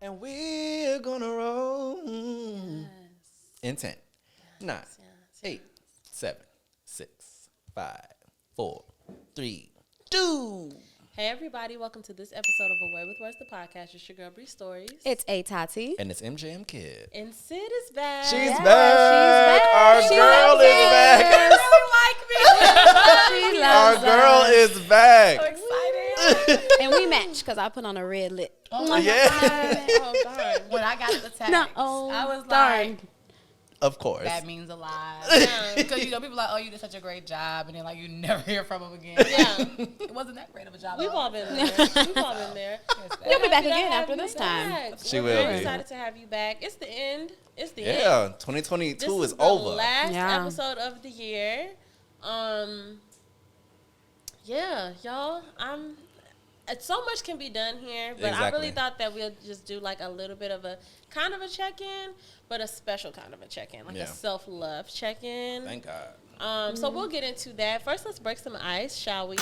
And we're gonna roll in 10, 9, 8, 7, 6, 5, 4, 3, 2. Hey everybody, welcome to this episode of Away with Words, the podcast. It's your girl Bree Stories. It's A Tati. And it's MJM Kid. And Sid is back. She's back. Our girl is back. She Our loves girl us. is back. So excited. And we match because I put on a red lip. Oh my Yeah. God. Oh darn. When I got the text, No, oh, I was darn. like, Of course. that means a lot. Yeah. Because, people are like, oh, you did such a great job. And then, like, you never hear from them again. Yeah. It wasn't that great of a job. We've though. all been there. We've all been there. You'll be back Happy to again have after you this time. back. She We're will very be. excited to have you back. It's the end. It's the end. Yeah, 2022 This is the over. last Yeah. episode of the year. Yeah, y'all. So much can be done here, but I really Exactly. thought that we'll just do like a little bit of a kind of a check-in, but a special kind of a check-in, like Yeah. a self-love check-in. Thank God. So we'll get into that. First, let's break some ice, shall we?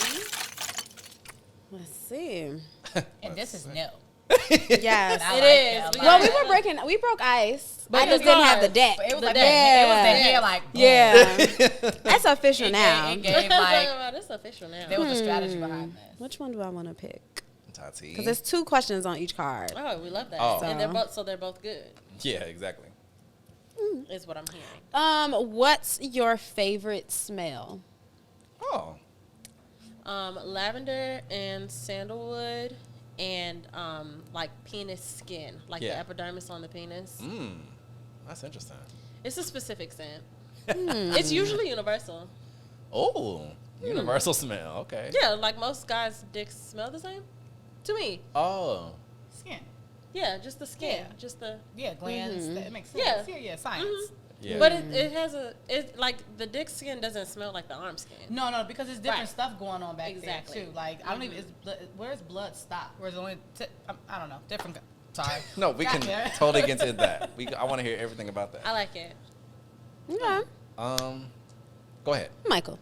Let's see. And this is new. Yes. I It like is. that. We We broke ice. But I just the didn't have the cards. deck. But it was The like deck. that. It was Yeah. that hair, like, boom. Yeah. That's official now. It gave, like, It's official now. there was a strategy behind this. Which one do I want to pick? Tati. Because there's 2 questions on each card. Oh, we love that. Oh. And they're both good. Yeah, exactly. Is what I'm hearing. What's your favorite smell? Oh. Lavender and sandalwood and like penis skin, like Yeah. the epidermis on the penis. That's interesting. It's a specific scent. It's usually universal. Oh, universal smell. Okay. Yeah, like most guys' dicks smell the same. To me, Oh. Skin. yeah, just the skin, Yeah. just the. Yeah, glands. That makes sense. Yeah. Yeah, science. Yeah. But it has like the dick skin doesn't smell like the arm skin. No, because there's different Right. stuff going on back Exactly. there, too. Like, I don't even, where's blood stop? Where's only, I don't know, different, sorry. No, we can Got there. totally get into that. I want to hear everything about that. I like it. Okay. Go ahead. Michael.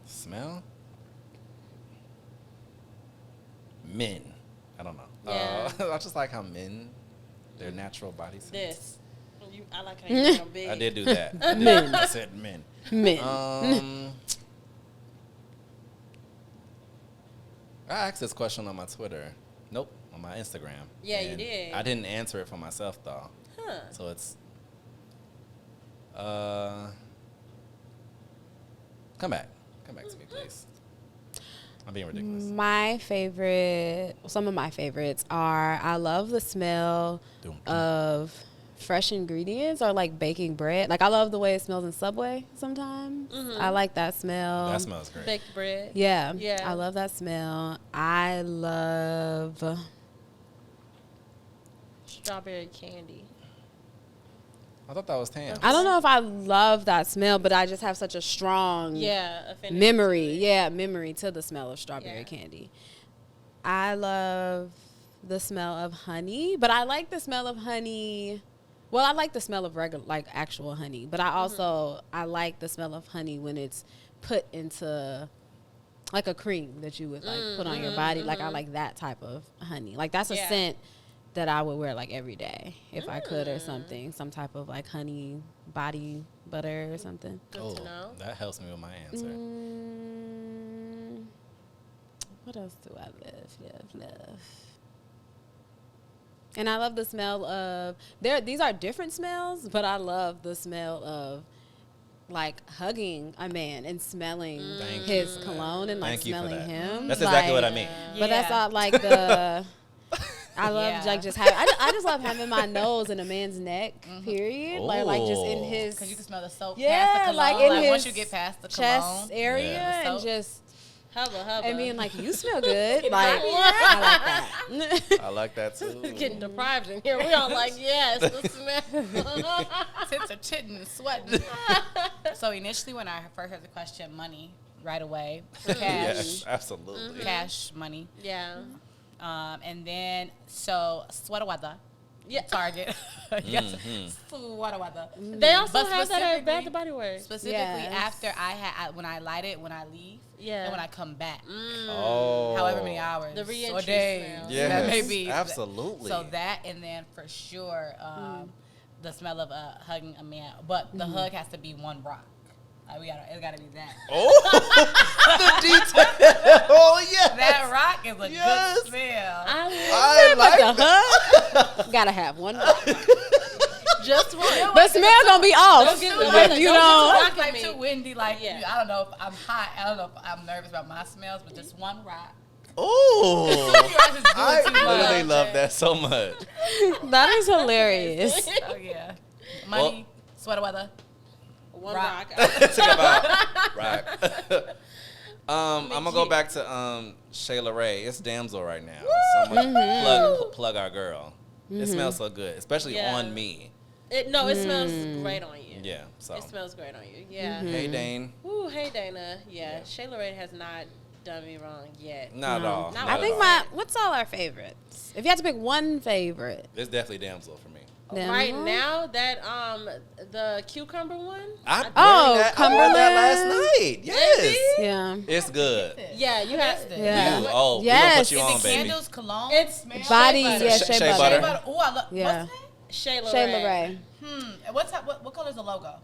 Smell? Men. I don't know. Yeah. I just like how men, their natural body scents. This. I like how you feel big. I did do that. Men. I said men. Men. I asked this question on my Twitter. Nope, on my Instagram. Yeah, you And did. I didn't answer it for myself though. Huh. So it's come back to me, please. I'm being ridiculous. Some of my favorites are, I love the smell Doom. of fresh ingredients or like baking bread. Like I love the way it smells in Subway sometimes. I like that smell. That smells great. Baked bread. Yeah. Yeah. I love that smell. I love Strawberry candy. I thought that was tan. I don't know if I love that smell, but I just have such a strong Yeah, affinity memory. to it. Yeah, memory to the smell of strawberry Yeah. candy. I love the smell of honey, but I like the smell of honey. Well, I like the smell of regular, like actual honey, but I also I like the smell of honey when it's put into like a cream that you would like put on your body. Like I like that type of honey. Like that's a Yeah. scent that I would wear like every day if I could or something. Some type of like honey body butter or something. Good to know. That helps me with my answer. What else do I love? And I love the smell of these are different smells, but I love the smell of like hugging a man and smelling Thank his you for cologne and like Thank you for smelling that. him. That's exactly Like, what I mean. But that's Yeah. not like the I love Yeah. like just having I just love having my nose in a man's neck, period. Like just in Oh. his Because you can smell the soap Yeah, past the cologne. like in once his you get past the chest cologne. area Yeah. and Soap. just Hubba. and being like, you smell good. Like, I like that. I like that too. Getting deprived in here. We all like, yes, the smell. Tits are chitting and sweating. So initially when I first heard the question, money, right away. Cash. Yes, absolutely. Cash, money. Yeah. And then, so, sweater weather. Yeah. Target. Yes. Sweater weather. They also But have that at Bath specifically- and Body Works. Specifically Yes. after when I light it, when I leave, Yeah. and when I come back. Oh. However many hours The re-entry or days smell. Yes, that may be. absolutely. So that, and then for sure, the smell of hugging a man. But the hug has to be one rock. It gotta be that. Oh, the detail. Oh, yes. That rock is a Yes. good smell. I like the that. hug, gotta have one. Just one. The smell gonna be off Don't get- if you don't don't. get- Rock like too windy. Like Yeah. I don't know if I'm hot. I don't know if I'm nervous about my smells, but just one rock. Oh, I just do I it too literally much. love that so much. That is hilarious. Oh yeah, money, sweater weather. One Rock. rock. Talk about right. I'm gonna go back to Shayla Ray. It's Damsel right now. So I'm gonna plug our girl. It smells so good, especially Yeah. on me. It smells great on you. Yeah. So It smells great on you. Yeah. hey Dane, Ooh, hey Dana. Yeah. Shayla Ray has not done me wrong yet. not at all. Not Not I at think all. what's all our favorites? If you had to pick one favorite, It's definitely Damsel for me. then Right now, that the cucumber one. I Oh, wore that Cumberland. last night. Yes, yeah, it's good. Yeah, you have. Yeah. Ooh, oh, we Yes. gonna put you Is on, it baby. candles, cologne? It's smell? body, butter. yeah, Shea shea butter. butter. Oh, I love. Yeah. What's that? Shayla Shayla Ray. Ray. What color is the logo?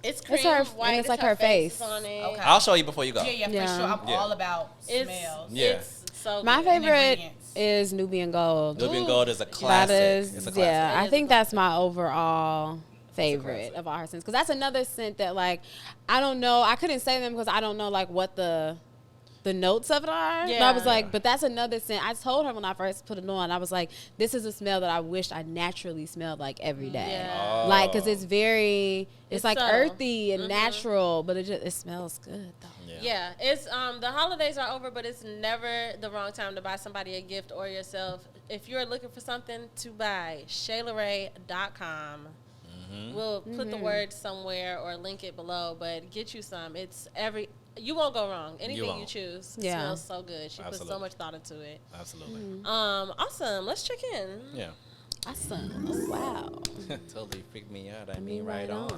It's cream, It's her- white. and it's like her face. on it. Okay. I'll show you before you go. Yeah, for Yeah. sure. I'm Yeah. all about It's, smells. Yeah. It's so My good. favorite ingredients. is Nubian Gold. Nubian Gold is a classic. That is, It's a classic. yeah. It I is think a that's my overall favorite classic. of all her scents because that's another scent that like I don't know. I couldn't say them because I don't know like what the notes of it are. But I was Yeah. like, but that's another scent. I told her when I first put it on, I was like, this is a smell that I wished I naturally smelled like every day. Yeah. Like, cause it's very, it's like subtle. earthy and natural, but it smells good though. Yeah, it's the holidays are over, but it's never the wrong time to buy somebody a gift or yourself. If you're looking for something to buy, ShaylaRay.com. We'll put the word somewhere or link it below, but get you some. You won't go wrong. Anything you won't. choose Yeah. smells so good. She put so Absolutely. much thought into it. Absolutely. Awesome. Let's check in. Yeah. Awesome. Oh, wow. Totally freaked me out. I mean, right on.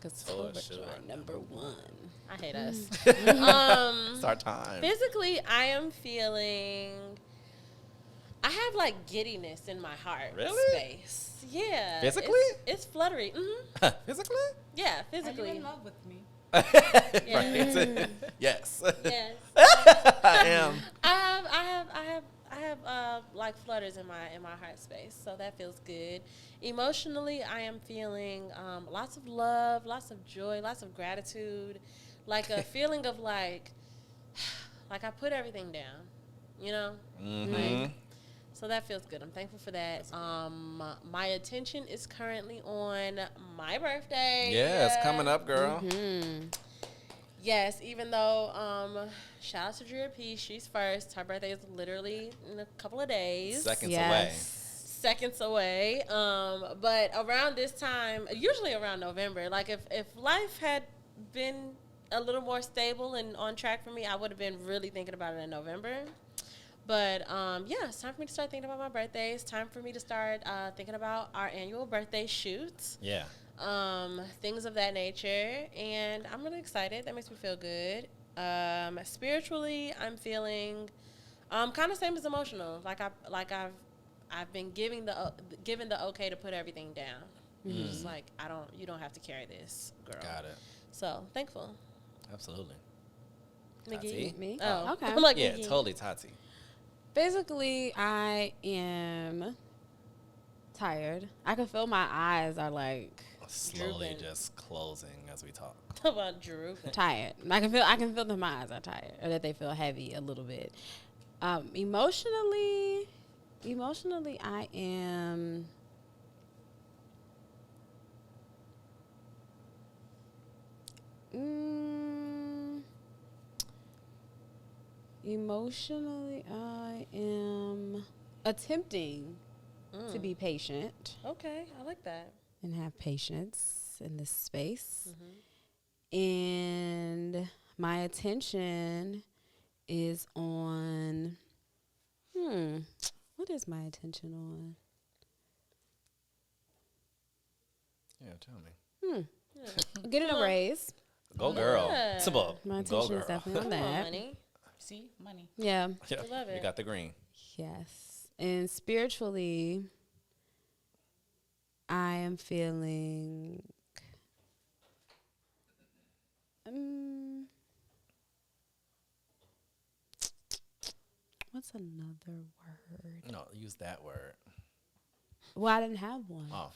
Cause For Tobert sure. Dry number one. I hate us. It's our time. Physically, I am feeling. I have like giddiness in my heart Really? space. Yeah. Physically? It's fluttery. Mm-hmm. Physically? Yeah, Are you physically. in love with me? Right. Yes. Yes. I am. I have like flutters in my heart space, so that feels good. Emotionally, I am feeling lots of love, lots of joy, lots of gratitude, like a feeling of like I put everything down, you know. Mm-hmm. So that feels good. I'm thankful for that. My attention is currently on my birthday. Yeah, it's coming up, girl. Yes, even though shout out to Drea P. She's first. Her birthday is literally in a couple of days. Seconds Seconds away. But around this time, usually around November, like if life had been a little more stable and on track for me, I would have been really thinking about it in November. But yeah, it's time for me to start thinking about my birthday. It's time for me to start thinking about our annual birthday shoots. Yeah. Things of that nature, and I'm really excited. That makes me feel good. Spiritually, I'm feeling kind of same as emotional. I've been given the okay to put everything down. Just like you don't have to carry this, girl. Got it. So thankful. Absolutely. Nikki? Tati? Me? Oh, Okay. I'm like Yeah, Nikki. totally Tati. Basically, I am tired. I can feel my eyes are like Slowly Drooping. just closing as we talk. About Drew. tired. I can feel that my eyes are tired or that they feel heavy a little bit. Emotionally, I am. Emotionally, I am attempting to be patient Okay, I like that. and have patience in this space. And my attention is on, what is my attention on? Yeah, tell me. Getting a raise. Go girl. Yeah. Simple. My Go attention is girl. definitely on Come on, that. money. See, money. Yeah. Yeah, I love we it. got the green. Yes. And spiritually, I am feeling. What's another word? No, use that word. Well, I didn't have one. Oh,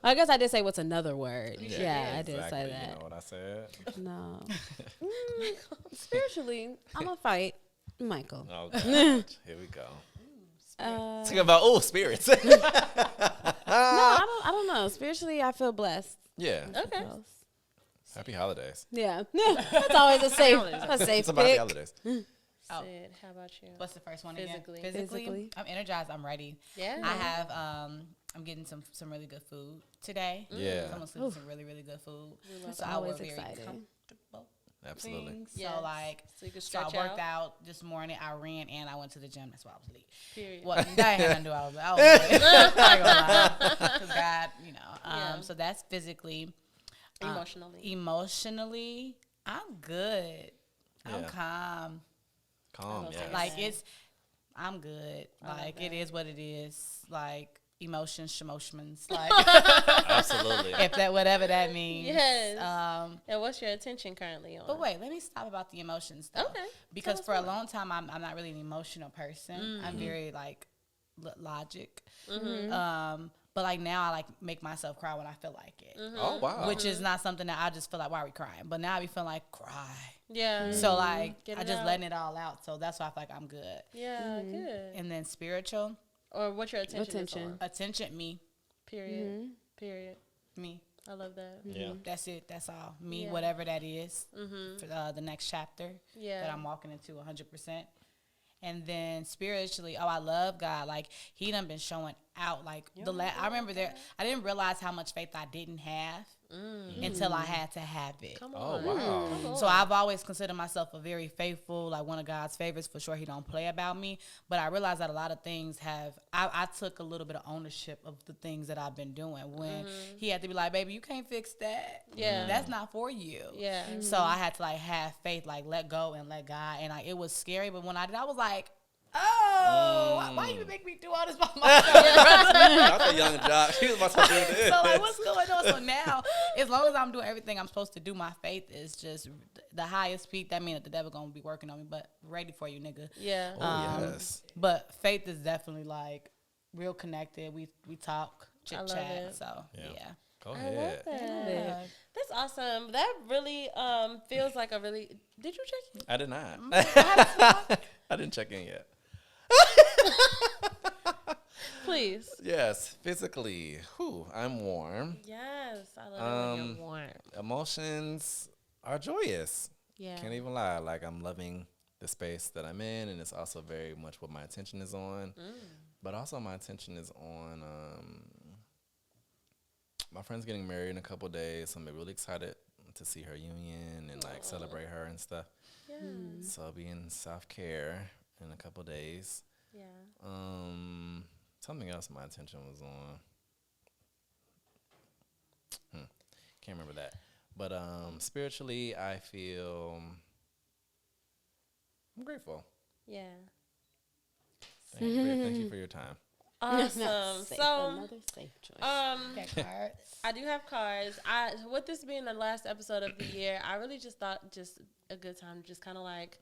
I guess I did say what's another word. yeah, Yeah, I did exactly. say You that. know what I said? No. Spiritually, I'm gonna fight Michael. Oh, God. Here we go. No, Talking about spirits. I don't know. Spiritually, I feel blessed. Yeah. Okay. Happy holidays. Yeah, that's always a safe It's about happy pick. holidays. Oh. Sid, how about you? What's the first one Physically. again? Physically. I'm energized. I'm ready. Yeah. I have. I'm getting some really good food today. Yeah. I'm gonna sleep some really really good food. That's So I always was very exciting. comfortable. Absolutely. Things. Yes. So like, So you can so I stretch worked out this morning. I ran and I went to the gym. That's why I was late. Period. Well, that had nothing to do. I was late. I ain't gonna lie. 'Cause God, you know. Yeah. So that's physically. Emotionally. I'm good. I'm Yeah. calm. Calm, love yeah. that. Like Yeah. I'm good. I love Like it that. is what it is. Like emotions, shemotions. Like Absolutely. if that whatever that means. Yes. Um. And what's your attention currently on? But wait, let me stop about the emotions though. Okay. Because Tell us for a more. long time, I'm not really an emotional person. I'm very like logic. But like now, I like make myself cry when I feel like it. Oh, wow. Which is not something that I just feel like, why are we crying? But now I be feeling like, cry. Yeah. So like, Get I it just out. letting it all out. So that's why I feel like I'm good. Yeah, good. And then spiritual, Or what's your attention? is Attention. on? attention, me. Period. Period. Me. I love that. Yeah. That's it. That's all. Me, Yeah. whatever that is for the next chapter Yeah. that I'm walking into 100%. And then spiritually, I love God. Like He done been showing out. Like I remember there, I didn't realize how much faith I didn't have until I had to have it. Come Oh, on. wow. Come on. So I've always considered myself a very faithful, like one of God's favorites. For sure, He don't play about me. But I realized that a lot of things I took a little bit of ownership of the things that I've been doing. When He had to be like, baby, you can't fix that. Yeah. That's not for you. Yeah. So I had to like have faith, like let go and let God. And like it was scary, but when I did, I was like, oh, why you make me do all this by myself? Not the young jock. She was about to do this. So like, what's going on? So now, as long as I'm doing everything I'm supposed to do, my faith is just the highest peak. That means that the devil gonna be working on me, but ready for you, nigga. Yeah. Oh, yes. But faith is definitely like real connected. We talk, chit love chat. it. So Yeah. yeah. Go I ahead. love that. Yeah. That's awesome. That really feels like a really. Did you check? I did not. I didn't check in yet. Please. Yes, physically. I'm warm. Yes, I love it when you're warm. Emotions are joyous. Yeah. Can't even lie. Like, I'm loving the space that I'm in, and it's also very much what my attention is on. But also, my attention is on my friend's getting married in a couple days, so I'm really excited to see her union and like celebrate her and stuff. Yeah. So I'll be in South Care in a couple days. Yeah. Something else my attention was on. Can't remember that. But spiritually, I feel I'm grateful. Yeah. Thank you for your time. Awesome. Safe, So, another safe choice. Got cards. I do have cards. With this being the last episode of the year, I really just thought just a good time to just kind of like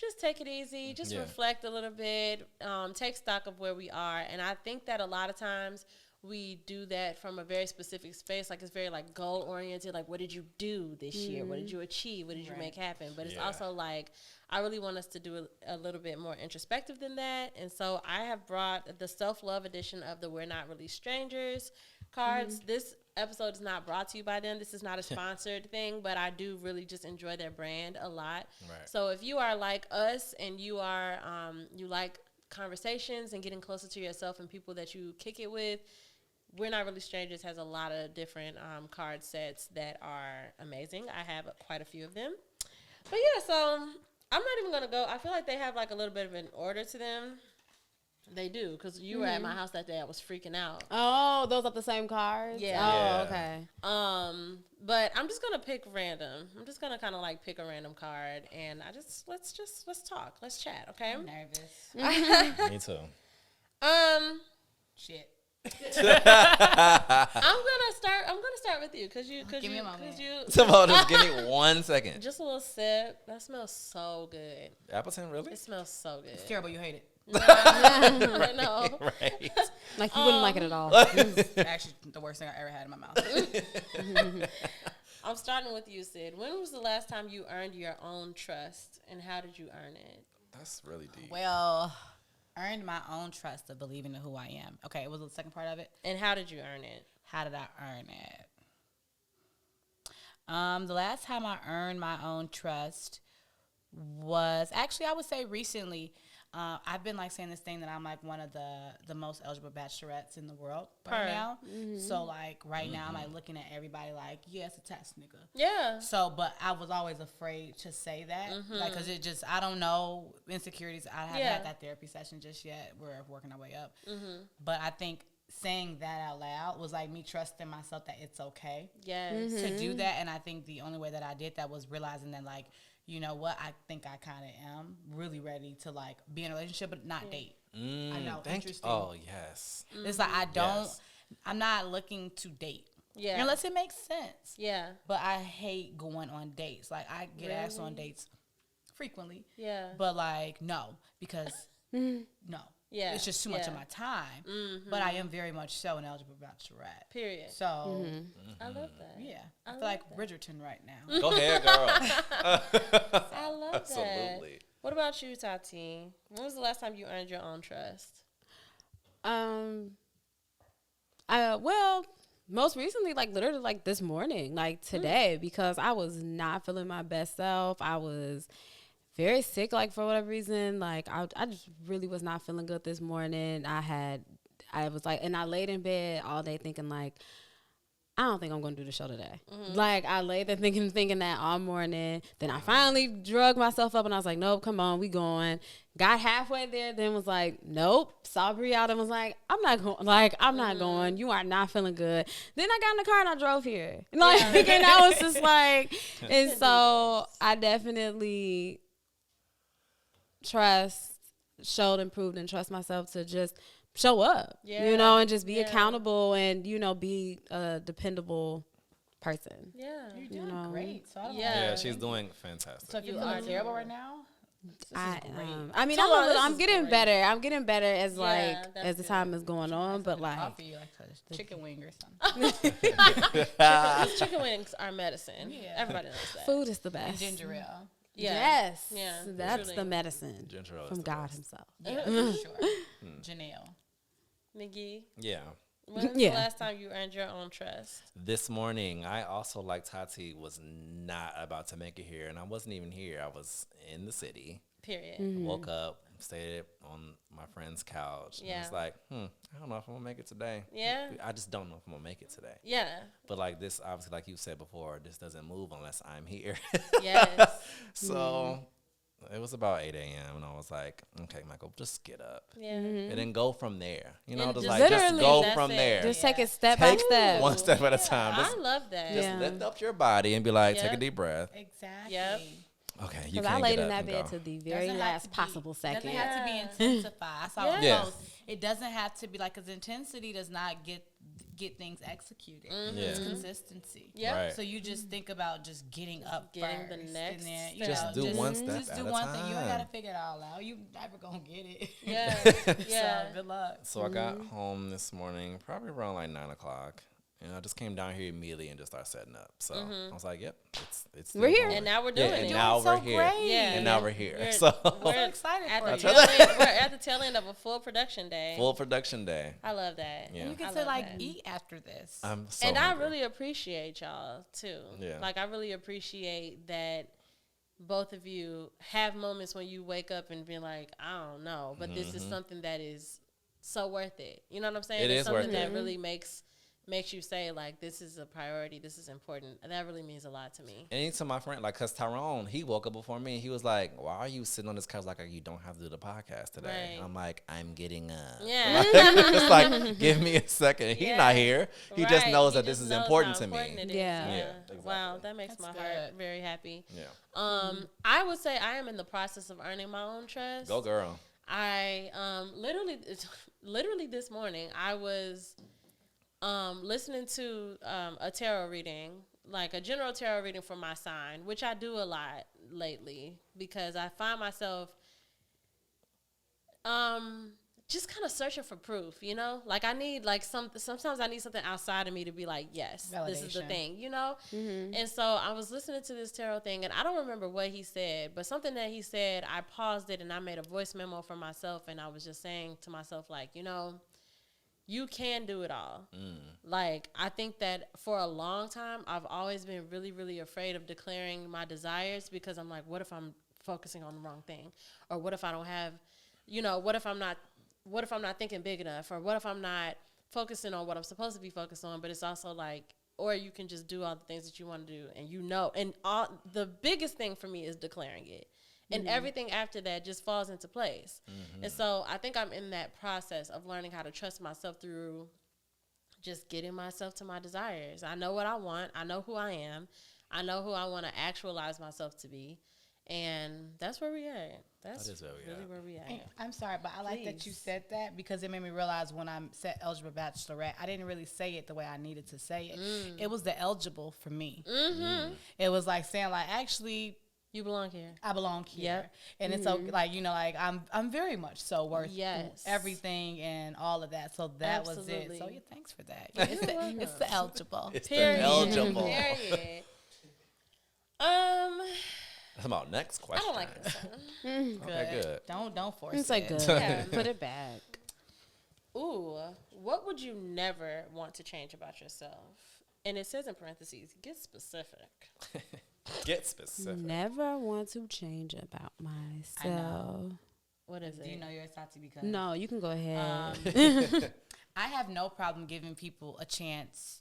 just take it easy, just Yeah. reflect a little bit, take stock of where we are. And I think that a lot of times we do that from a very specific space. Like it's very like goal oriented. Like what did you do this year? What did you achieve? What did you make happen? But it's Yeah. also like I really want us to do a little bit more introspective than that. And so I have brought the self-love edition of the We're Not Really Strangers cards. This episode is not brought to you by them. This is not a sponsored thing, but I do really just enjoy their brand a lot. Right. So if you are like us and you are you like conversations and getting closer to yourself and people that you kick it with, We're Not Really Strangers has a lot of different card sets that are amazing. I have quite a few of them. But yeah, so I'm not even going to go. I feel like they have like a little bit of an order to them. They do, because you were at my house that day. I was freaking out. Oh, those are the same cards? Yeah. Oh, Yeah. okay. But I'm just gonna pick random. I'm just gonna kind of like pick a random card, and let's talk. Let's chat, okay? I'm nervous. Me too. Shit. I'm gonna start with you, cause Give me a moment. So just give me 1 second. just a little sip. That smells so good. Appleton, really? It smells so good. It's terrible. You hate it. No. Right. Like you wouldn't like it at all. It's actually the worst thing I ever had in my mouth. I'm starting with you, Sid. When was the last time you earned your own trust, and how did you earn it? That's really deep. Well, earned my own trust of believing in who I am. Okay, what was the second part of it? And how did you earn it? How did I earn it? The last time I earned my own trust was actually, I would say recently. I've been like saying this thing that I'm like one of the most eligible bachelorettes in the world right now. So like right now I'm like looking at everybody like, yeah, it's a test, nigga. Yeah. So, but I was always afraid to say that, like, cause it just, I don't know, insecurities. I haven't had that therapy session just yet. We're working our way up. But I think saying that out loud was like me trusting myself that it's okay Yes. to do that. And I think the only way that I did that was realizing that, like, you know what, I think I kind of am really ready to like be in a relationship, but not date. I know, interesting. Oh, yes. It's like I'm not looking to date. Yeah. Unless it makes sense. Yeah. But I hate going on dates. Like, I get asked on dates frequently. Yeah. But, like, no. Because, no. Yeah. It's just too much of my time. But I am very much so an eligible bachelorette. Period. So, I love that. yeah. I feel love like that. Bridgerton right now. Go ahead, girl. I love that. Absolutely. What about you, Tati? When was the last time you earned your own trust? Well, most recently, like literally like this morning, like today, because I was not feeling my best self. I was very sick, like for whatever reason. Like I just really was not feeling good this morning. I was like, and I laid in bed all day thinking like, I don't think I'm going to do the show today. Like, I laid there thinking that all morning. Then I finally drug myself up and I was like, nope, come on, we going. Got halfway there, then was like, nope. Saw Bree out and was like, I'm not going. Like, I'm not going. You are not feeling good. Then I got in the car and I drove here. Like, and I was just like, and so I definitely showed, improved, and trust myself to just show up, you know, and just be accountable and, you know, be a dependable person. Yeah. You're doing great. So I don't Yeah, she's doing fantastic. So if you are terrible right now, I mean, So, I'm this getting is better. I'm getting better as Yeah, like that's as the good. time is going on. But like, offer you like a chicken wing or something. Those chicken wings are medicine. Yeah. Everybody knows that. food is the And best. ginger ale. Yeah. Yes, Yeah, that's truly. the medicine Ginger ale is from the God best. Himself. Yeah, for sure. Janelle. McGee, Yeah. when was Yeah. the last time you earned your own trust? This morning, I also, like Tati, was not about to make it here, and I wasn't even here. I was in the city. Period. Woke up, stayed on my friend's couch. And Yeah. it's like, I don't know if I'm gonna make it today. Yeah. I just don't know if I'm gonna make it today. Yeah. But like this, obviously, like you said before, this doesn't move unless I'm here. Yes. So it was about 8 a.m. and I was like, okay, Michael, just get up. Yeah. And then go from there. You know, And just just like just literally, go that's from it. there. Just take it step by Take step. one step at a time. Just, I love that. just Yeah. lift up your body and be like, take a Yep. deep breath. Exactly. Yep. Okay, you Because I can't laid get in up that and bed go. to the very Doesn't have last to be- possible second. Doesn't have to be Yeah. intensified. I saw a Yeah. post. It doesn't have to be like, because intensity does not get things executed. It's consistency. Yep. Right. So you just think about just getting up getting first, the next and then, you step. Just know, do one step Just at do a one thing. You don't time. gotta figure it all out. You never gonna get it. Yeah. Yeah. So good luck. So I got home this morning, probably around like 9 o'clock. And I just came down here immediately and just started setting up. So I was like, yep, it's We're here. And now we're yeah, doing and it. now so we're here. great. Yeah. And now we're here. We're- So we're So excited at for the you. tail end, we're at the tail end of a full production day. full production day. I love that. Yeah. You I get to love like that. eat after this. I'm so And hungry. I really appreciate y'all too. Yeah. Like I really appreciate that both of you have moments when you wake up and be like, I don't know, but this is something that is so worth it. You know what I'm saying? It It's is something worth that it. really makes makes you say like, this is a priority, this is important. And that really means a lot to me. And to my friend, like, cause Tyrone, he woke up before me. And he was like, "Why are you sitting on this couch like you don't have to do the podcast today?" Right. I'm like, "I'm getting up." Yeah. It's like, give me a second. He's Yeah. not here. He just Right. knows He that this just is knows important how to me. it is. Yeah. Yeah, exactly. Wow, that makes That's my heart good. very happy. Yeah. I would say I am in the process of earning my own trust. Go girl. I literally this morning I was listening to a tarot reading, like a general tarot reading for my sign, which I do a lot lately because I find myself just kind of searching for proof, you know? Like I need like sometimes I need something outside of me to be like, yes, this is the Validation. thing, you know? And so I was listening to this tarot thing and I don't remember what he said, but something that he said, I paused it and I made a voice memo for myself and I was just saying to myself like, you know, you can do it all. Like, I think that for a long time, I've always been really, really afraid of declaring my desires because I'm like, what if I'm focusing on the wrong thing? Or what if I don't have, you know, what if I'm not thinking big enough? Or what if I'm not focusing on what I'm supposed to be focused on? But it's also like, or you can just do all the things that you want to do and you know. And the biggest thing for me is declaring it. And everything after that just falls into place. And so I think I'm in that process of learning how to trust myself through just getting myself to my desires. I know what I want. I know who I am. I know who I want to actualize myself to be. And that's where we at. That is where we really at. where we at. Hey, I'm sorry, but I like that you Please. said that because it made me realize when I said eligible bachelorette, I didn't really say it the way I needed to say it. It was the eligible for me. It was like saying like, actually, You belong here. I belong here. Yep. And it's so like, you know, like I'm very much so worth Yes. everything and all of that. So that was it. Absolutely. So yeah, thanks for that. Yeah, it's the eligible. It's Period. the eligible. Period. That's about next I question. don't like this one. Okay, good. Don't force It's it. like good. Yeah. Put it back. Ooh, what would you never want to change about yourself? And it says in parentheses, get specific. Get specific. Never want to change about myself. What is Do it? you know yours, Tati? Because No, you can go ahead. I have no problem giving people a chance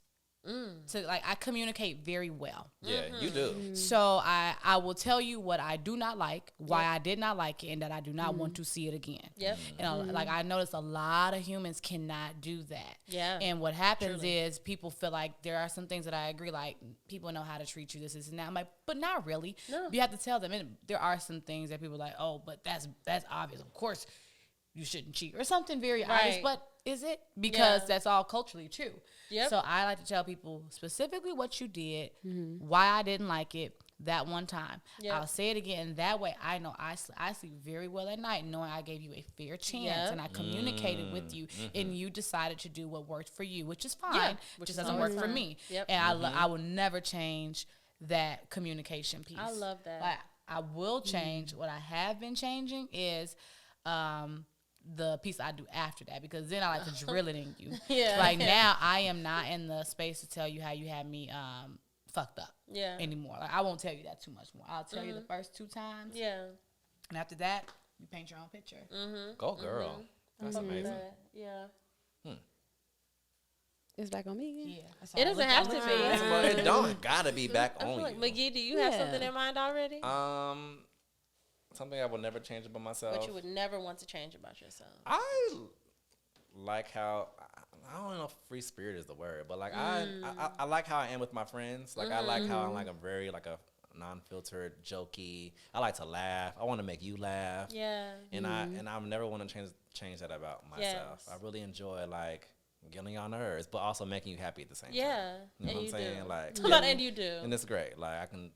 to like. I communicate very well. Yeah, you do. So I will tell you what I do not like, why I did not like it, and that I do not want to see it again. Yep. And like I notice a lot of humans cannot do that. Yeah. And what happens Truly. is people feel like there are some things that I agree, like people know how to treat you, this and that. I'm like, but not really. No. You have to tell them. And there are some things that people are like, oh, but that's obvious. Of course, you shouldn't cheat or something very obvious. Right. But is it? Because Yeah. that's all culturally true. Yep. So I like to tell people specifically what you did, why I didn't like it that one time. Yep. I'll say it again. That way I know I sleep very well at night knowing I gave you a fair chance Yep. and I communicated with you and you decided to do what worked for you, which is fine. Yeah, Which which just is doesn't always work for fine. me. Yep. And I will never change that communication piece. I love that. Like, I will change. What I have been changing is the piece I do after that, because then I like to drill it in you. Yeah. Like now I am not in the space to tell you how you had me fucked up Yeah. anymore. Like I won't tell you that too much more. I'll tell you the first 2 times. Yeah. And after that, you paint your own picture. Go girl. That's amazing. Yeah. It's back on me again. Yeah. That's It all. doesn't have to be. Well, it don't gotta be back I feel on like you. McGee, do you have Yeah. something in mind already? Something I will never change about myself. But you would never want to change about yourself. I like how I don't know if free spirit is the word, but like I like how I am with my friends. Like I like how I'm like a very like a non-filtered, jokey. I like to laugh. I want to make you laugh. Yeah. And I never want to change that about myself. Yes. I really enjoy like getting on nerves, but also making you happy at the same Yeah. time. You know And what I'm you saying? do. Like And you do. and it's great. Like I'm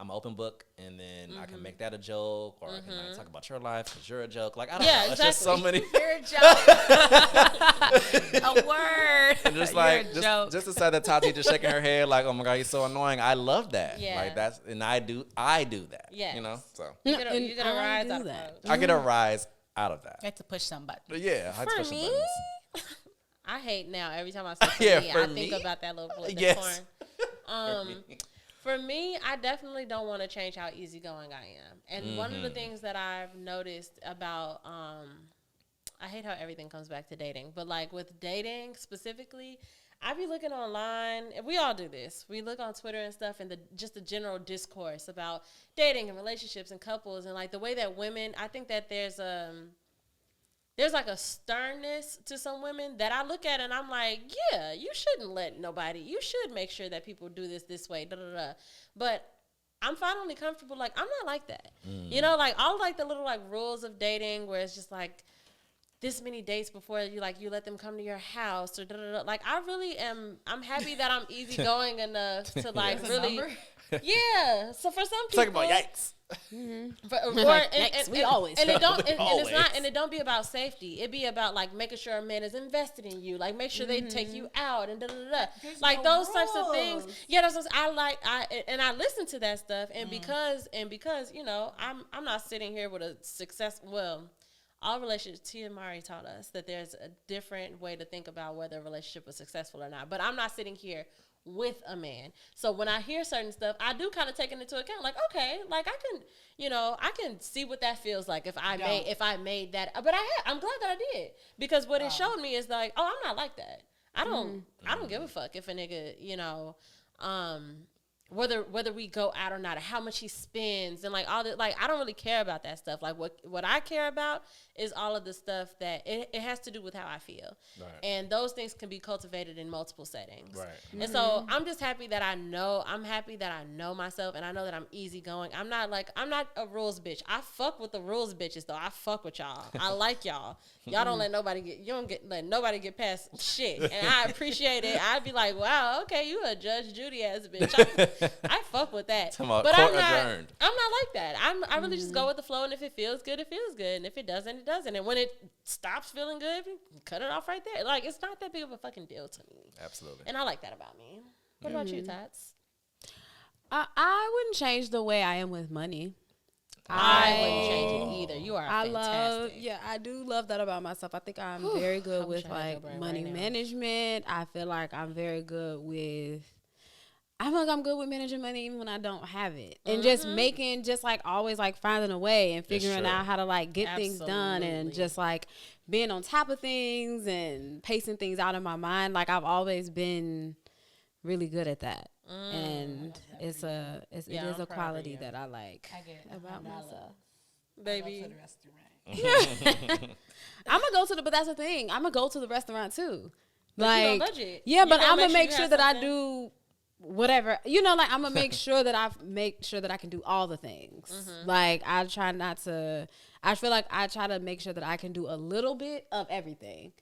an open book, and then I can make that a joke, or I can like talk about your life because you're a joke. Like I don't Yeah, know. It's just so exactly. many. You're a joke. A word. And just You're like a joke. just the side that Tati just shaking her head like, oh my god, you're so annoying. I love that. Yeah. Like that's and I do that. Yes. You know, so You get a And rise I do out of that. that. I get a rise out of that. You have to push somebody. But yeah, I had to For push some me, buttons. I hate now every time I say for Yeah, me, for I think me? about that little boy. Yes. For me, I definitely don't want to change how easygoing I am. And one of the things that I've noticed about, I hate how everything comes back to dating, but like with dating specifically, I be looking online, and we all do this. We look on Twitter and stuff, and just the general discourse about dating and relationships and couples, and like the way that women. I think that there's like a sternness to some women that I look at, and I'm like, yeah, you shouldn't let nobody. You should make sure that people do this way. Da da da. But I'm finally comfortable. Like, I'm not like that. You know, like all like the little like rules of dating where it's just like this many dates before you let them come to your house or da da da. Like, I really am. I'm happy that I'm easygoing enough to like really. Yeah. So for some people, talking about yikes. We always and it don't and Always. it's not and it don't be about safety. It be about like making sure a man is invested in you, like make sure they take you out and da da da. Like those types of things. Yeah, that's what I listen to that stuff, and because you know I'm not sitting here with a success. Well, all relationships. Tia Mari taught us that there's a different way to think about whether a relationship was successful or not. But I'm not sitting here with a man. So when I hear certain stuff, I do kind of take it into account. Like, okay, like I can see what that feels like if I made that. But I'm glad that I did, because what it showed me is like, oh, I'm not like that. I don't give a fuck if a nigga, you know, whether we go out or not, or how much he spends, and like all that. Like, I don't really care about that stuff. Like what I care about is all of the stuff that it has to do with how I feel. Right. And those things can be cultivated in multiple settings. Right. And so I'm just happy that I know myself, and I know that I'm easygoing. I'm not a rules bitch. I fuck with the rules bitches though. I fuck with y'all. I like y'all. Y'all don't let nobody get past shit. And I appreciate it. I'd be like, wow, okay, you a Judge Judy ass bitch. I fuck with that. But I'm not like that. I really just go with the flow, and if it feels good, it feels good. And if it doesn't, it doesn't. And when it stops feeling good, cut it off right there. Like, it's not that big of a fucking deal to me. Absolutely. And I like that about me. What about you, Tots? I wouldn't change the way I am with money. I wouldn't change it either. You are fantastic. I do love that about myself. I think I'm very good with like money management. I feel like I'm very good with. I feel like I'm good with managing money even when I don't have it, and just making, just like always like finding a way and figuring out how to like get things done, and just like being on top of things and pacing things out in my mind. Like, I've always been really good at that. And it is a quality that I like about myself. Baby. I'm gonna go to but that's the thing. I'm gonna go to the restaurant too. But like, you don't budget. Yeah, but I'm gonna make make sure that I do whatever, you know, like I'm gonna make sure that I can do all the things. Like, I feel like I try to make sure that I can do a little bit of everything.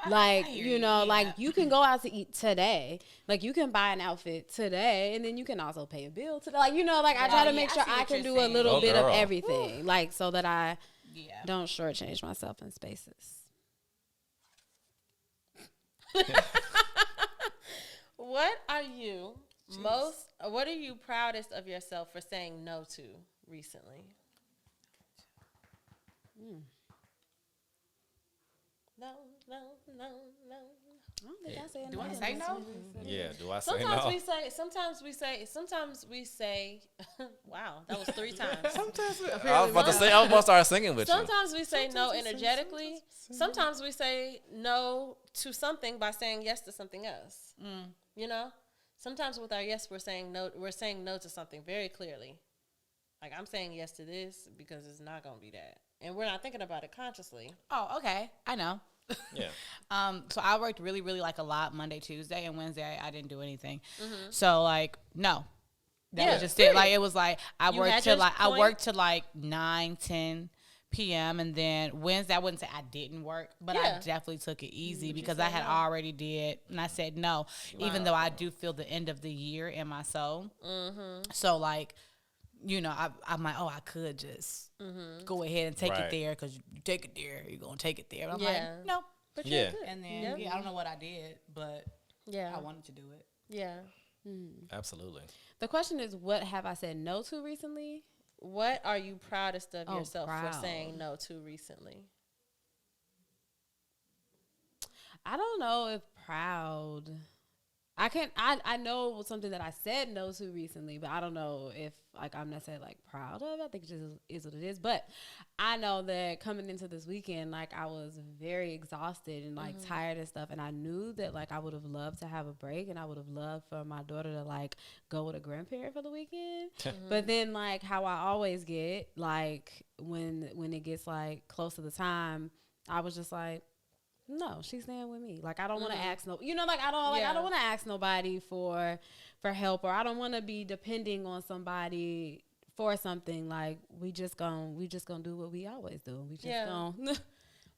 Like, you know, like you can go out to eat today. Like, you can buy an outfit today, and then you can also pay a bill today. Like, you know, like I try to make sure I can do a little bit of everything. Like, so that I don't shortchange myself in spaces. What are you proudest of yourself for saying no to recently? No. I don't think I say Do I say no? Yeah, do I say Sometimes no? we say, wow, that was 3 times. I was about to start singing with you. Sometimes we say no energetically. Sometimes we say no to something by saying yes to something else. You know? Sometimes with our yes, we're saying no to something very clearly. Like, I'm saying yes to this because it's not going to be that. And we're not thinking about it consciously. Oh, okay. I know. Yeah. So I worked really, really like a lot Monday, Tuesday, and Wednesday I didn't do anything. So like, no. That was just it. Like, it was like I worked till like 9, 10 p.m. and then Wednesday I wouldn't say I didn't work, but I definitely took it easy because I had already did, and I said no, even though I do feel the end of the year in my soul. So like, you know, I'm like, oh, I could just go ahead and take it there, because you take it there, you're going to take it there. And I'm like, no. But yeah. And then, I don't know what I did, but I wanted to do it. Yeah. Absolutely. The question is, what have I said no to recently? What are you proudest of yourself proud. for saying no to recently? I don't know if proud. I know something that I said no to recently, but I don't know if like I'm necessarily like proud of it. I think it just is what it is. But I know that coming into this weekend, like I was very exhausted and like tired and stuff. And I knew that like I would have loved to have a break, and I would have loved for my daughter to like go with a grandparent for the weekend. But then like how I always get, like when it gets like close to the time, I was just like, no, she's staying with me. Like I don't want to ask I don't want to ask nobody for help, or I don't want to be depending on somebody for something. Like we just gonna do what we always do. We just gonna.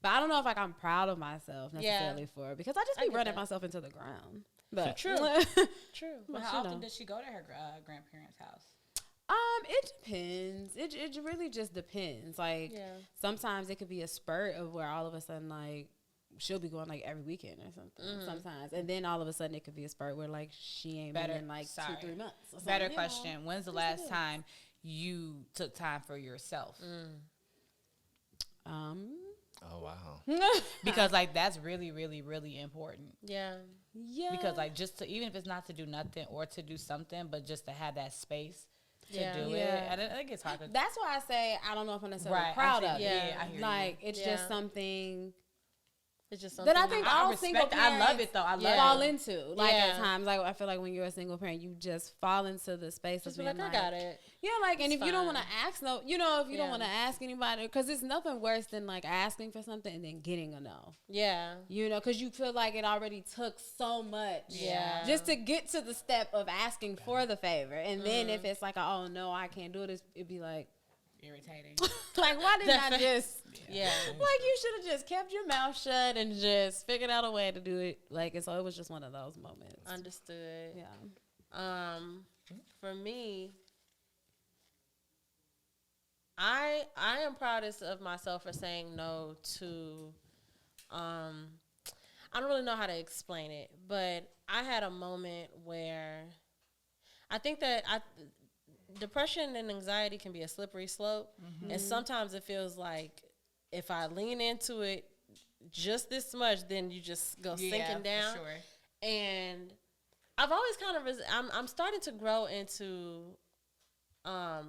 But I don't know if like I'm proud of myself necessarily for it, because I just be running myself into the ground. But True. But how often does she go to her grandparents' house? It depends. It really just depends. Like sometimes it could be a spurt of where all of a sudden like she'll be going like every weekend or something sometimes, and then all of a sudden it could be a spurt where like she ain't been in like 2-3 months or something. Better question, when's the last time you took time for yourself? Oh wow. Because like that's really really really important. Yeah. Because like just to, even if it's not to do nothing or to do something, but just to have that space to do it. And I think it's hard to. That's why I say I don't know if I'm necessarily proud of it. Yeah, I hear like you. it's just something. It's just something that I think all single parents I love it though. I love fall it. into. Like at times, like I feel like when you're a single parent, you just fall into the space just of being like, I got it. Yeah, like, and if you don't want to ask if you don't want to ask anybody, because it's nothing worse than like asking for something and then getting a no. Yeah. You know, because you feel like it already took so much. Yeah. Just to get to the step of asking for the favor, and then if it's like, oh no, I can't do this, it'd be like irritating. Like, why didn't I just? Yeah. Like, you should have just kept your mouth shut and just figured out a way to do it. Like, so it was just one of those moments. Understood. Yeah. For me, I am proudest of myself for saying no to. I don't really know how to explain it, but I had a moment where I think that depression and anxiety can be a slippery slope, and sometimes it feels like if I lean into it just this much, then you just go sinking down. For sure. And I've always kind of I'm starting to grow into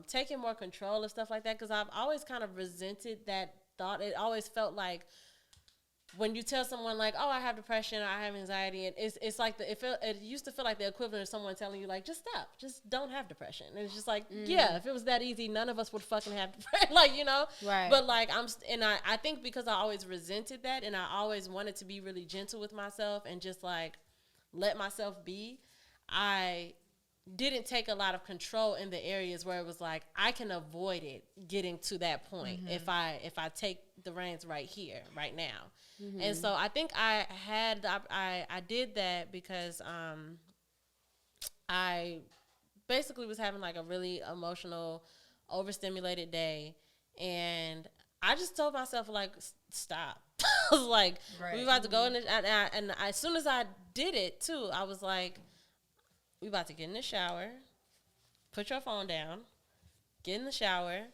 taking more control of stuff like that, because I've always kind of resented that thought. It always felt like when you tell someone like, oh, I have depression, or I have anxiety, and it's like it used to feel like the equivalent of someone telling you like, just stop, just don't have depression. And it's just like, yeah, if it was that easy, none of us would fucking have depression, like, you know. Right. But like I think because I always resented that, and I always wanted to be really gentle with myself and just like let myself be, I didn't take a lot of control in the areas where it was like I can avoid it getting to that point if I take the reins right here, right now. And so I think I did that because I basically was having like a really emotional, overstimulated day, and I just told myself like, stop. I was like, we about to go in this, and as soon as I did it too, I was like, we about to get in the shower, put your phone down, get in the shower.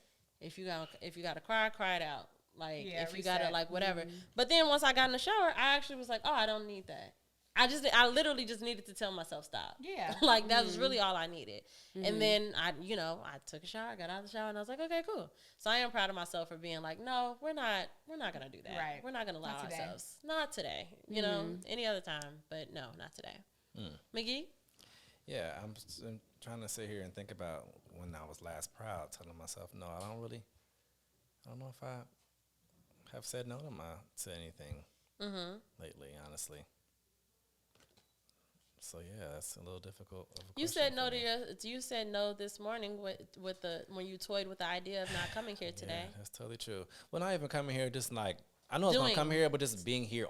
If you gotta cry it out. Like, if you gotta, like, whatever. But then once I got in the shower, I actually was like, oh, I don't need that. I literally just needed to tell myself stop. Yeah. Like, that was really all I needed. And then I took a shower, got out of the shower, and I was like, okay, cool. So I am proud of myself for being like, no, we're not gonna do that. Right. We're not gonna allow ourselves. Not today. You know, any other time, but no, not today. McGee? Yeah, I'm trying to sit here and think about when I was last proud, telling myself, no, I don't know if I have said no to anything lately, honestly. So yeah, that's a little difficult. You said no to you said no this morning when you toyed with the idea of not coming here today. Yeah, that's totally true. Well, not even coming here, just like I know I was gonna come here, but just being here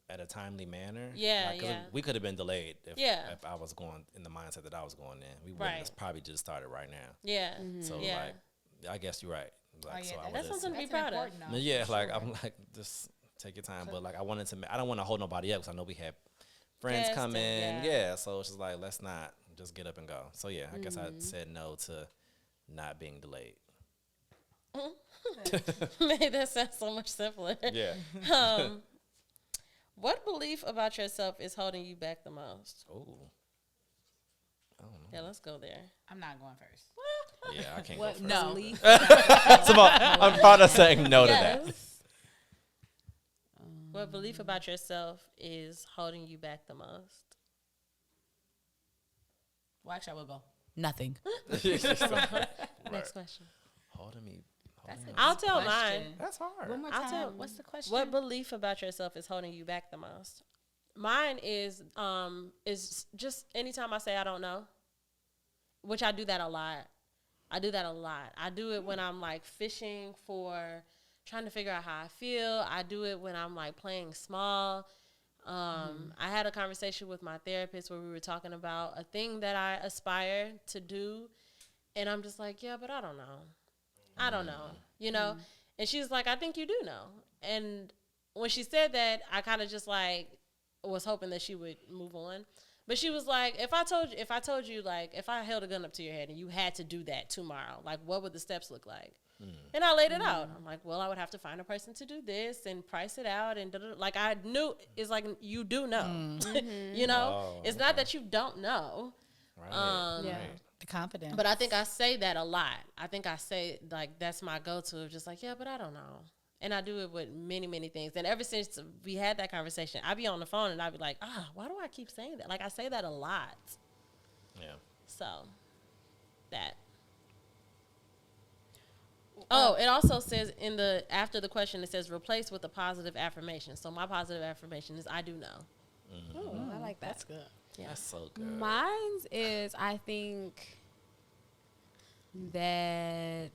at a timely manner. Yeah, like, 'cause yeah. we could have been delayed if I was going in the mindset that I was going in. We would have probably just started right now. Yeah. So like, I guess you're right. Like, so that's something to be proud of. Yeah, like I'm like, just take your time. But like, I don't want to hold nobody up because I know we have friends coming. Yeah, so it's just like, let's not just get up and go. So yeah, I guess I said no to not being delayed. Made that sound so much simpler. Yeah. What belief about yourself is holding you back the most? Oh. Yeah, let's go there. I'm not going first. Yeah, I can't What go first. No. belief? I'm proud of saying no to that. Yes. What belief about yourself is holding you back the most? Well, actually, I will go. Nothing. Next question. Holding me. I'll tell Question. mine. That's hard. One more I'll time. tell- What's the question? What belief about yourself is holding you back the most? Mine is just anytime I say I don't know, which I do that a lot. I do it when I'm like fishing for trying to figure out how I feel. I do it when I'm like playing small. I had a conversation with my therapist where we were talking about a thing that I aspire to do, and I'm just like, yeah, but I don't know. I don't know, you know? And she's like, I think you do know. And when she said that, I kind of just like was hoping that she would move on. But she was like, if I told you, like, if I held a gun up to your head and you had to do that tomorrow, like, what would the steps look like? And I laid it out. I'm like, well, I would have to find a person to do this and price it out. And like, I knew, it's like, you do know, you know? Oh, it's not that you don't know. Right. Yeah. the confidence. But I think I say that a lot. I think I say, like, that's my go-to of just like, yeah, but I don't know. And I do it with many, many things. And ever since we had that conversation, I be on the phone and I be like, why do I keep saying that? Like, I say that a lot. Yeah. So, that. Oh, it also says after the question, it says replace with a positive affirmation. So my positive affirmation is I do know. Oh, I like that. That's good. Yeah. That's so good. Mine's is I think that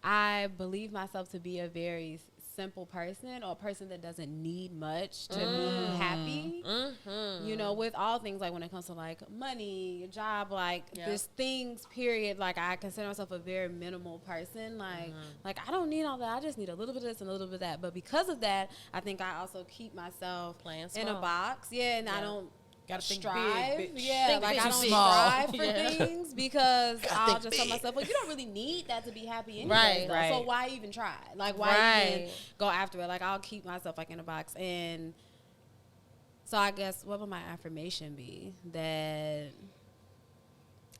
I believe myself to be a very simple person or a person that doesn't need much to be happy. You know, with all things, like when it comes to like money, job, like Yep. just things, period. Like I consider myself a very minimal person. Like I don't need all that. I just need a little bit of this and a little bit of that. But because of that, I think I also keep myself Playing in a small. box. Yeah, and I don't Gotta think strive. big, bitch. Yeah, Think like big I and don't small. strive for Yeah. things because I'll think just tell big. myself, well, you don't really need that to be happy anyway. Right, though. right. So why even try? Like why even Right. go after it? Like I'll keep myself like in a box. And so I guess what would my affirmation be? That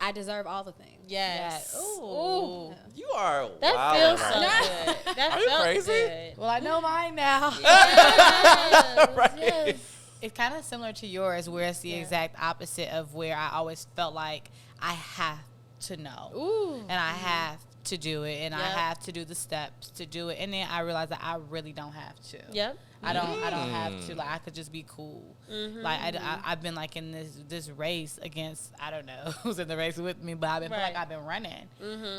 I deserve all the things. Yes. Ooh. You are That wild feels right so now. good. That Are you felt crazy? good. Well, I know mine now. Yes, Right. yes. It's kind of similar to yours, where it's the Yeah. exact opposite of where I always felt like I have to know. Ooh. And I have to do it, and I Yep. have to do the steps to do it. And then I realized that I really don't have to. Yep. I don't have to. Like, I could just be cool. Like I've been like in this race against, I don't know who's in the race with me, but I've been feel like Right. I've been running.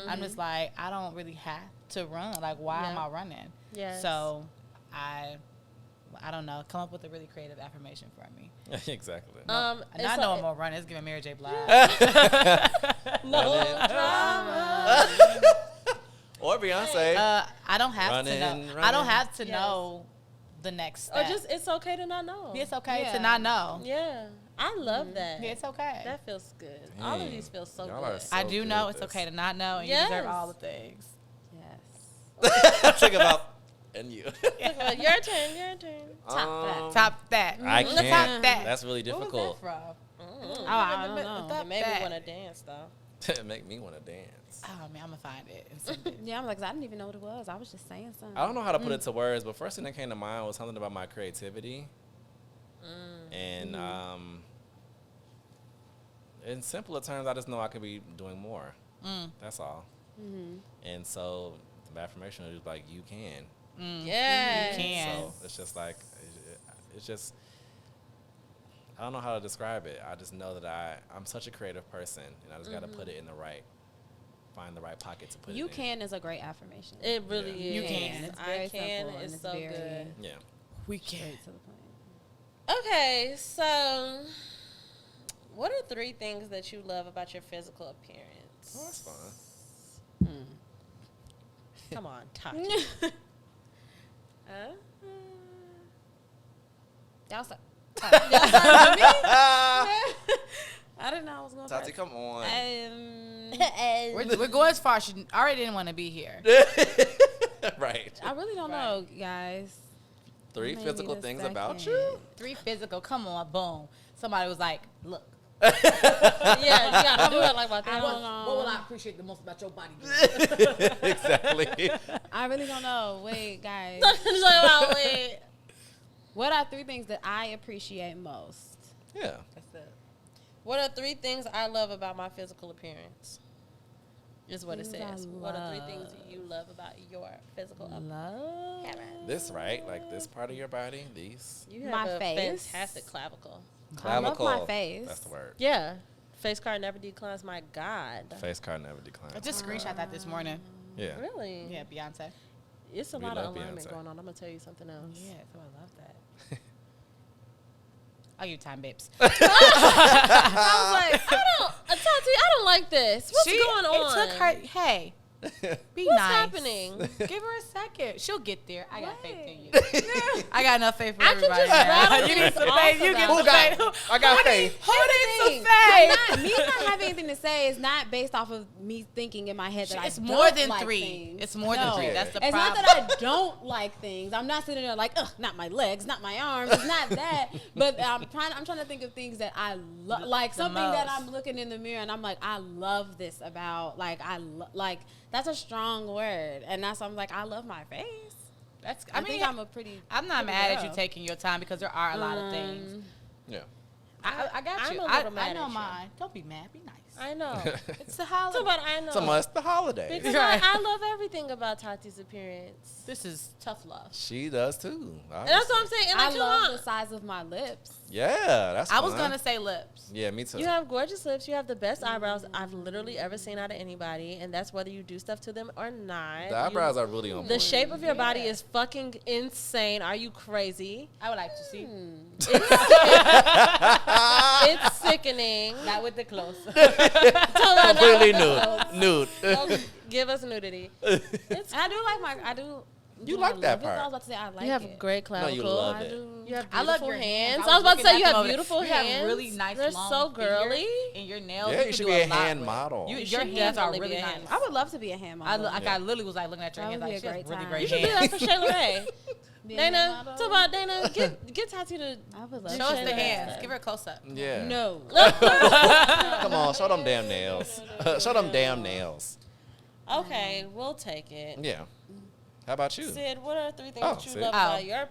I'm just like, I don't really have to run. Like, why am Yeah. I running? Yes. So I don't know. Come up with a really creative affirmation for me. Exactly. And and I so know I'm it- gonna run. It's giving Mary J. Blige. No Running. drama. Or Beyonce. I don't have Running, to know. I running. don't have to Yes. know the next Or step. just it's okay to not know. It's okay Yeah. to not know. Yeah. I love that. Yeah, it's okay. That feels good. All of Dang. these feel so Y'all good. are so I do good know at it's this. okay to not know, and Yes. you deserve all the things. Yes. Think about and you. Well, your turn. Your turn. Top that. I Top can't. that. That's really What was difficult. that from? Oh, I don't know. Top It made me that. want to dance though. Make me want to dance. Oh man, I'm gonna find it and send it. Yeah, I'm like, 'cause I didn't even know what it was. I was just saying something. I don't know how to put it to words, but first thing that came to mind was something about my creativity. And in simpler terms, I just know I could be doing more. That's all. And so the affirmation is like, you can. Yeah. You can. So it's just like, it's just, I don't know how to describe it. I just know that I'm such a creative person, and I just got to put it in find the right pocket to put You it in. can is a great affirmation. It really Yeah. is. You can. It's I very can. simple and It's it's so very- good. Yeah. We can. Straight to the point. Okay, so what are 3 things that you love about your physical appearance? Oh, that's fun. Come on, talk. Y'all stop. I didn't know I was going Tati, first. come on. We're going as far as she already didn't want to be here. Right. I really don't know, guys. 3 Maybe physical the things about second. you? 3 physical. Come on, boom. Somebody was like, look. Yeah, you gotta do it like my thing. What will I appreciate the most about your body? Exactly. I really don't know. Wait, guys. Wait. What are 3 things that I appreciate most? Yeah. That's it. What are 3 things I love about my physical appearance? Is what it Things I says. What are 3 things love. you love about your physical Love. appearance? This right, like this part of your body, these You have My a face. fantastic clavicle. I love clavicle. my face. That's the word. Yeah. Face card never declines. My God. Face card never declines. I just screenshot that this morning. Yeah. Really? Yeah, Beyonce. It's a We lot of love alignment Beyonce. going on. I'm gonna tell you something else. Yeah, so I love that. I'll give you time, babes. I was like, Tati, I don't like this. What's going on? It took her. Hey, be What's nice. happening? Give her a second. She'll get there. I got faith in you. Wait. I got enough faith for I could everybody. just now. rattle You these need some off faith. You about get it. some faith. I got faith. Who needs some Thing. faith? But me not having anything to say is not based off of me thinking in my head that It's I more don't than like 3. things. It's more No. than 3. That's the It's problem. not that I don't like things. I'm not sitting there like, ugh, not my legs, not my arms. It's not that. But I'm trying to think of things that I love, like The something that most. I'm looking in the mirror and I'm like, I love this about, like, like that's a strong word, and that's I'm like, I love my face. That's. I think I'm a pretty. I'm not pretty mad at you girl. taking your time because there are a lot of things. Yeah. I got I'm you. a I little mad know at you. mine. Don't be mad. Be nice. I know. It's the holiday. So, but I know. So much the holidays. Because Right. I love everything about Tati's appearance. This is tough love. She does too. And that's what I'm saying. And I like, come love on. the size of my lips. Yeah, that's I was fun. gonna say lips. Yeah, me too. You have gorgeous lips. You have the best eyebrows I've literally ever seen out of anybody. And that's whether you do stuff to them or not. The eyebrows are really on The point. shape of your body is fucking insane. Are you crazy? I would like to see. It's sickening. Not with the clothes. Completely nude. Don't give us nudity. And I do like my. You do like I that love it? part. I was about to say I like You have it. great clavicle. you love I it. do. You have I love beautiful your hands. hands. I was about to say you looking at have them beautiful over there. hands. You have really nice, They're long so fingers, girly. and your nails. Yeah, you could should do be a lot hand with. model. Your should hands are definitely be really a nice. hand I would love to be a hand model. I literally was like looking at your That hands would be like a she has great really time. great You should do hands. that for Shayla Ray. Be a hand Dana, model? talk about Dana. Get Tati to. I would love Show to us do the that. hands. Give her a close up. Yeah. No. Come on, show them damn nails. Show them damn nails. Okay, we'll take it. Yeah. How about you? Sid, what are 3 things Oh, that you Sid. love Oh. about your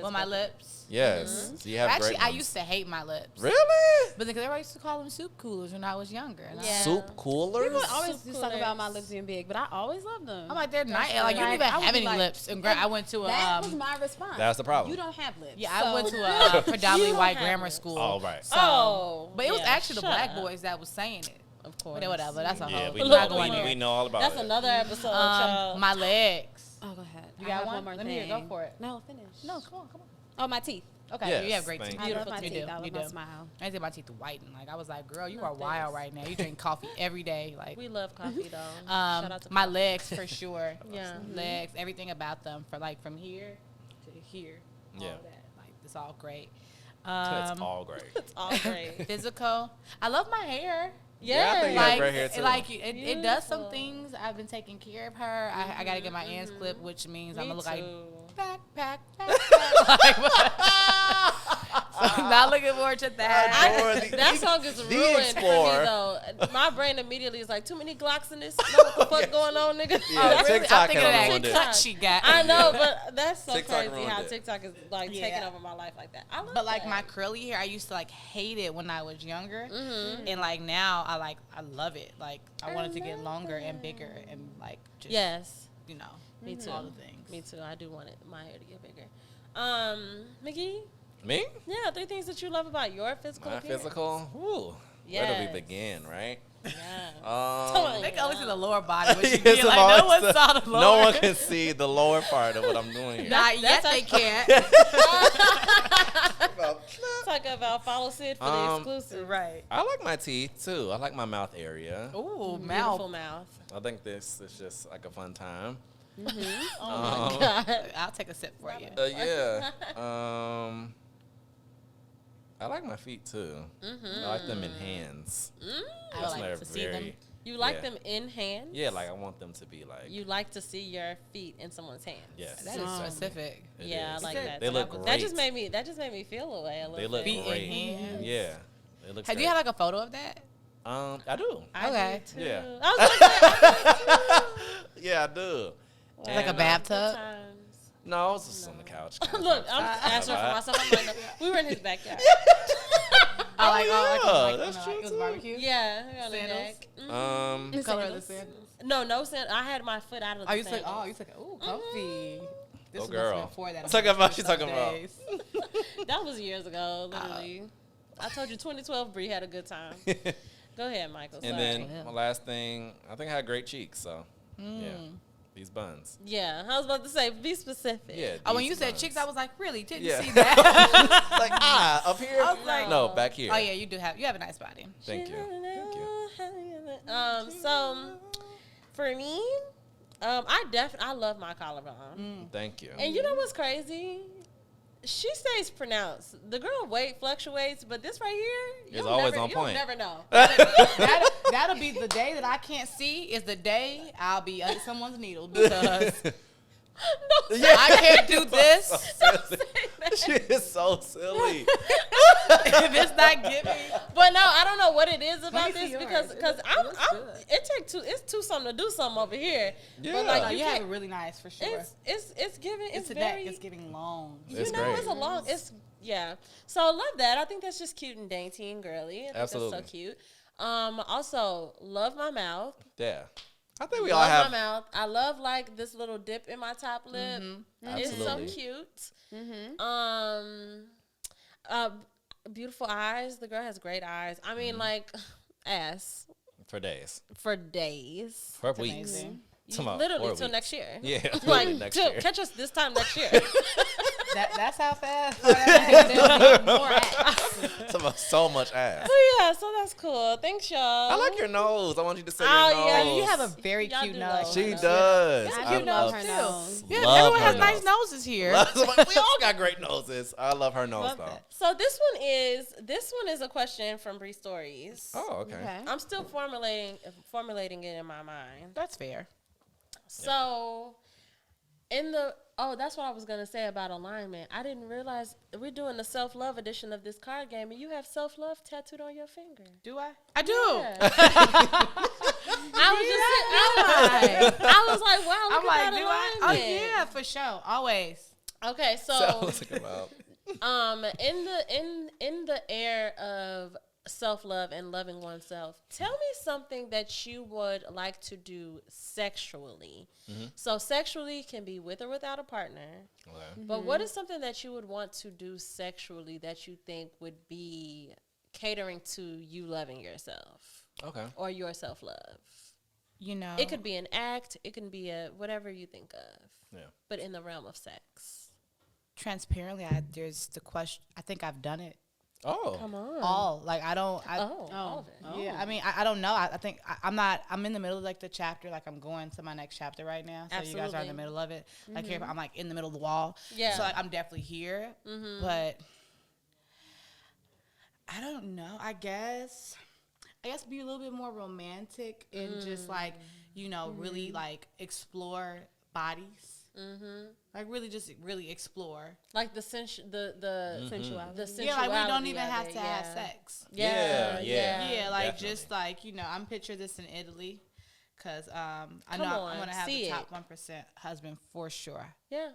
Well, my lips. Yes. So you have Actually, great I ones. used to hate my lips. Really? But because everybody used to call them soup coolers when I was younger. And Yeah. Soup coolers? People always Soup just talk about my coolers. lips being big, but I always love them. I'm like, they're nice. true. Like, you don't Like, even I would have be any like- lips. And I went to that a, was my response. That's the problem. You don't have lips. yeah, I went So- to a predominantly You don't white have grammar lips. school. All right. So, Oh, but it was yeah, actually the shut black up. boys that was saying it. Of course. But whatever, that's a Yeah, whole. we we're know, not going we- there. we know all about That's it. another episode, child. My legs. Oh, go ahead. You I got have one? more Let me hear it. thing. Go for it. No, finish. No, come on. Oh, my teeth. Okay, Yes, you have great thank teeth. you. I Beautiful love my teeth. teeth. You do. I love You my do. smile. I think my teeth to whiten. Like I was like, girl, you Not are wild this. right now. You drink coffee every day. Like We love coffee, though. Shout out to my coffee. legs for sure. Yeah. Legs, everything about them, for like from here to here. All Yeah. that. Like it's all great. It's all great. It's all great. Physical. I love my hair. Yeah, I think you have Like, great hair too. like it does some Beautiful. things. I've been taking care of her. I gotta get my ends clipped, which means I'm Me gonna look like too. backpack. I'm not looking forward to that. Or the- That song is The ruined for me Explorer. though. My brain immediately is like, too many Glocks in this. Know what the fuck going on, nigga? Yeah, Oh, really? TikTok I'm thinking of kinda that ruined it. cut she got. I know, but that's so TikTok crazy ruined how it. TikTok is like Yeah. taking over my life like that. I love But like that. my curly hair, I used to like hate it when I was younger, Mm-hmm. and like now I love it. Like I want it to get longer and bigger and like just Yes, you know me too. all the things. Me too. I do want my hair to get bigger. Mickey, Me? yeah, 3 things that you love about your physical My appearance. physical? Ooh. Where do Yes. we begin, right? Yeah. They can only see the lower body, but you Yes, like I'm no one always- saw the lower. No one can see the lower part of what I'm doing here. Not yet. That's They can't. Talk about follow Sid for the exclusive. Right. I like my teeth too. I like my mouth area. Ooh, Beautiful mouth. mouth. I think this is just like a fun time. Oh my god. I'll take a sip for you. Yeah. I like my feet too. I like them in hands. I That's would my like to see them. very- You like Yeah. them in hand? Yeah, like I want them to be like. You like to see your feet in someone's hands. Yes. That is specific. It Yeah, is. I like that. They So look that great. just made me feel away a little They look bit. Feet in great. hands. Yeah. It looks. Do you great. have like a photo of that? I do. Okay. Too. Yeah. I was gonna say, I do too. Yeah, I do. Like a And, bathtub? Good times. No, it's just on the couch. Look, I'm answering for myself. I'm like, no, we were in his backyard. yeah, that's true it was too. barbecue. Yeah, we were on the Sandals? deck. Um, Color of the sandals. No sandals. I had my foot out of the Oh, you took. sandals. Oh, you took. Ooh, comfy. This Go was girl. before that. Talking about- she talking about. That was years ago, literally. I told you 2012 Bree had a good time. Go ahead, Michael. and Sorry. then my last thing, I think I had great cheeks. So yeah, these buns. Yeah, I was about to say, be specific. Yeah. Oh, when these you said buns. chicks, I was like, really? Didn't Yeah. see that. like up here. I was like- no, back here. Oh yeah, you have a nice body. Thank you. Thank you. So for me, I love my collarbone. Thank you. And you know what's crazy? She stays pronounced. The girl weight fluctuates, but this right here, It's always on you'll point. never know. That'll be the day that I can't see. Is the day I'll be under someone's needle because I can't do this. She is so silly. If it's not giving. But no, I don't know what it is about me see this yours. because It I'm looks good. it's too something to do something over here. Yeah. But like No, you you have can't. it really nice for sure. It's giving. It's a very. neck. It's giving long. You It's know, great. it's a long. It's yeah. So I love that. I think that's just cute and dainty and girly. I think Absolutely. that's so cute. Also love my mouth. Yeah. I think we all Love have. my mouth. I love like this little dip in my top lip. It's so Absolutely. cute. Beautiful eyes. The girl has great eyes. I mean, like ass For days. for days. For It's weeks. amazing. Literally 4 till weeks. next year. Yeah. Like next till- year. catch us this time next year. That's how fast. More ass. So much ass. So yeah, so that's cool. Thanks, y'all. I like your nose. I want you to say Oh, your nose. yeah, You have a very Y'all cute do nose. like She my nose. does. I I do love love her too. nose. Yeah, Love everyone her has nice nose. noses here. we all got great noses. I love her nose Love though. that. So this one is a question from Bree Stories. Oh, okay. Okay. I'm still formulating it in my mind. That's fair. So that's what I was gonna say about alignment. I didn't realize we're doing the self-love edition of this card game, and you have self-love tattooed on your finger. Do I? I do. Yeah. I was like, wow, look I'm like, at do that I? Oh alignment. yeah, for sure. Always. Okay, So so let's talk about. in the air of self-love and loving oneself, tell me something that you would like to do sexually. So sexually can be with or without a partner, Okay. but what is something that you would want to do sexually that you think would be catering to you loving yourself Okay. or your self-love? You know, It could be an act, it can be a whatever you think of, Yeah. but in the realm of sex. transparently. There's the question. I think I've done it Oh. Come on. all. Like I don't. all of it. Yeah, I mean, I don't know. I think I'm not. I'm in the middle of like the chapter. Like I'm going to my next chapter right now. So you guys are in the Absolutely. middle of it. Like here, I'm like in the middle of the wall. Yeah. So like, I'm definitely here. But I don't know. I guess be a little bit more romantic and just like really like explore bodies. Like really explore. Like the sensuality. The sensuality. Yeah, like we don't even of have it, to have yeah. sex. Yeah. Yeah, like definitely. just like I'm picture this in Italy, cause I Come know on, I'm gonna have see the it. top 1% husband for sure. Yeah.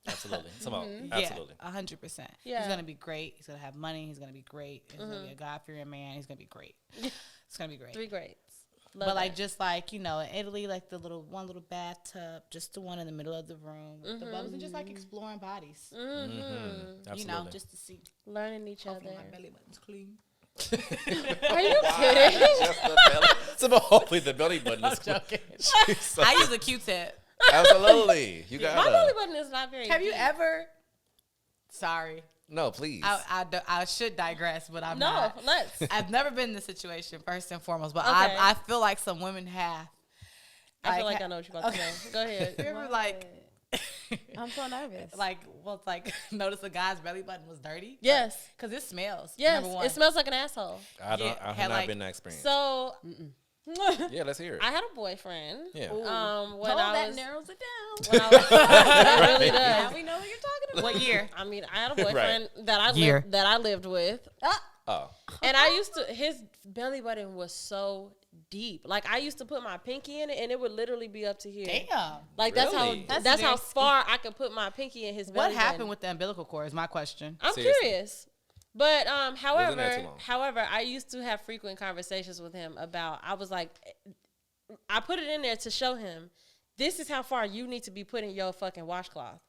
Absolutely. Come on. Absolutely. Yeah, 100%. Yeah. He's gonna be great. He's gonna have money. He's gonna be great. He's gonna be a God-fearing man. He's gonna be great. It's gonna be great. 3 grades. Love But like that. just like in Italy, like the one little bathtub, just the one in the middle of the room with the bubbles, and just like exploring bodies. Absolutely. Just to see. learning each Hopefully other. my belly button's clean. Are you kidding? Just the belly. So hopefully the belly button is joking. She's so- I use a Q-tip. Absolutely. You got My belly button is not very Have you deep. ever? Sorry, No, please. I should digress, but I'm No, not. let's. I've never been in this situation, first and foremost, but Okay. I feel like some women have. I feel like I know what you're about to say. Go You ahead. ever like, I'm so nervous. notice a guy's belly button was dirty? Yes. Because it smells. Yes. Number one. It smells like an asshole. I yeah, have had, not like, been in that experience. So Yeah, let's hear it. I had a boyfriend. Yeah. When Oh, I that was, narrows it down. when I was, it really Now does. we know what you're talking about. What year? I mean, I had a boyfriend Year. that I lived with. Oh, And I used to, his belly button was so deep. Like I used to put my pinky in it, and it would literally be up to here. Damn. Like Really? that's how very far I could put my pinky in his belly. What happened button. with the umbilical cord is my question. I'm Seriously. curious. But there too long. however, I used to have frequent conversations with him about. I was like, I put it in there to show him, this is how far you need to be putting your fucking washcloth.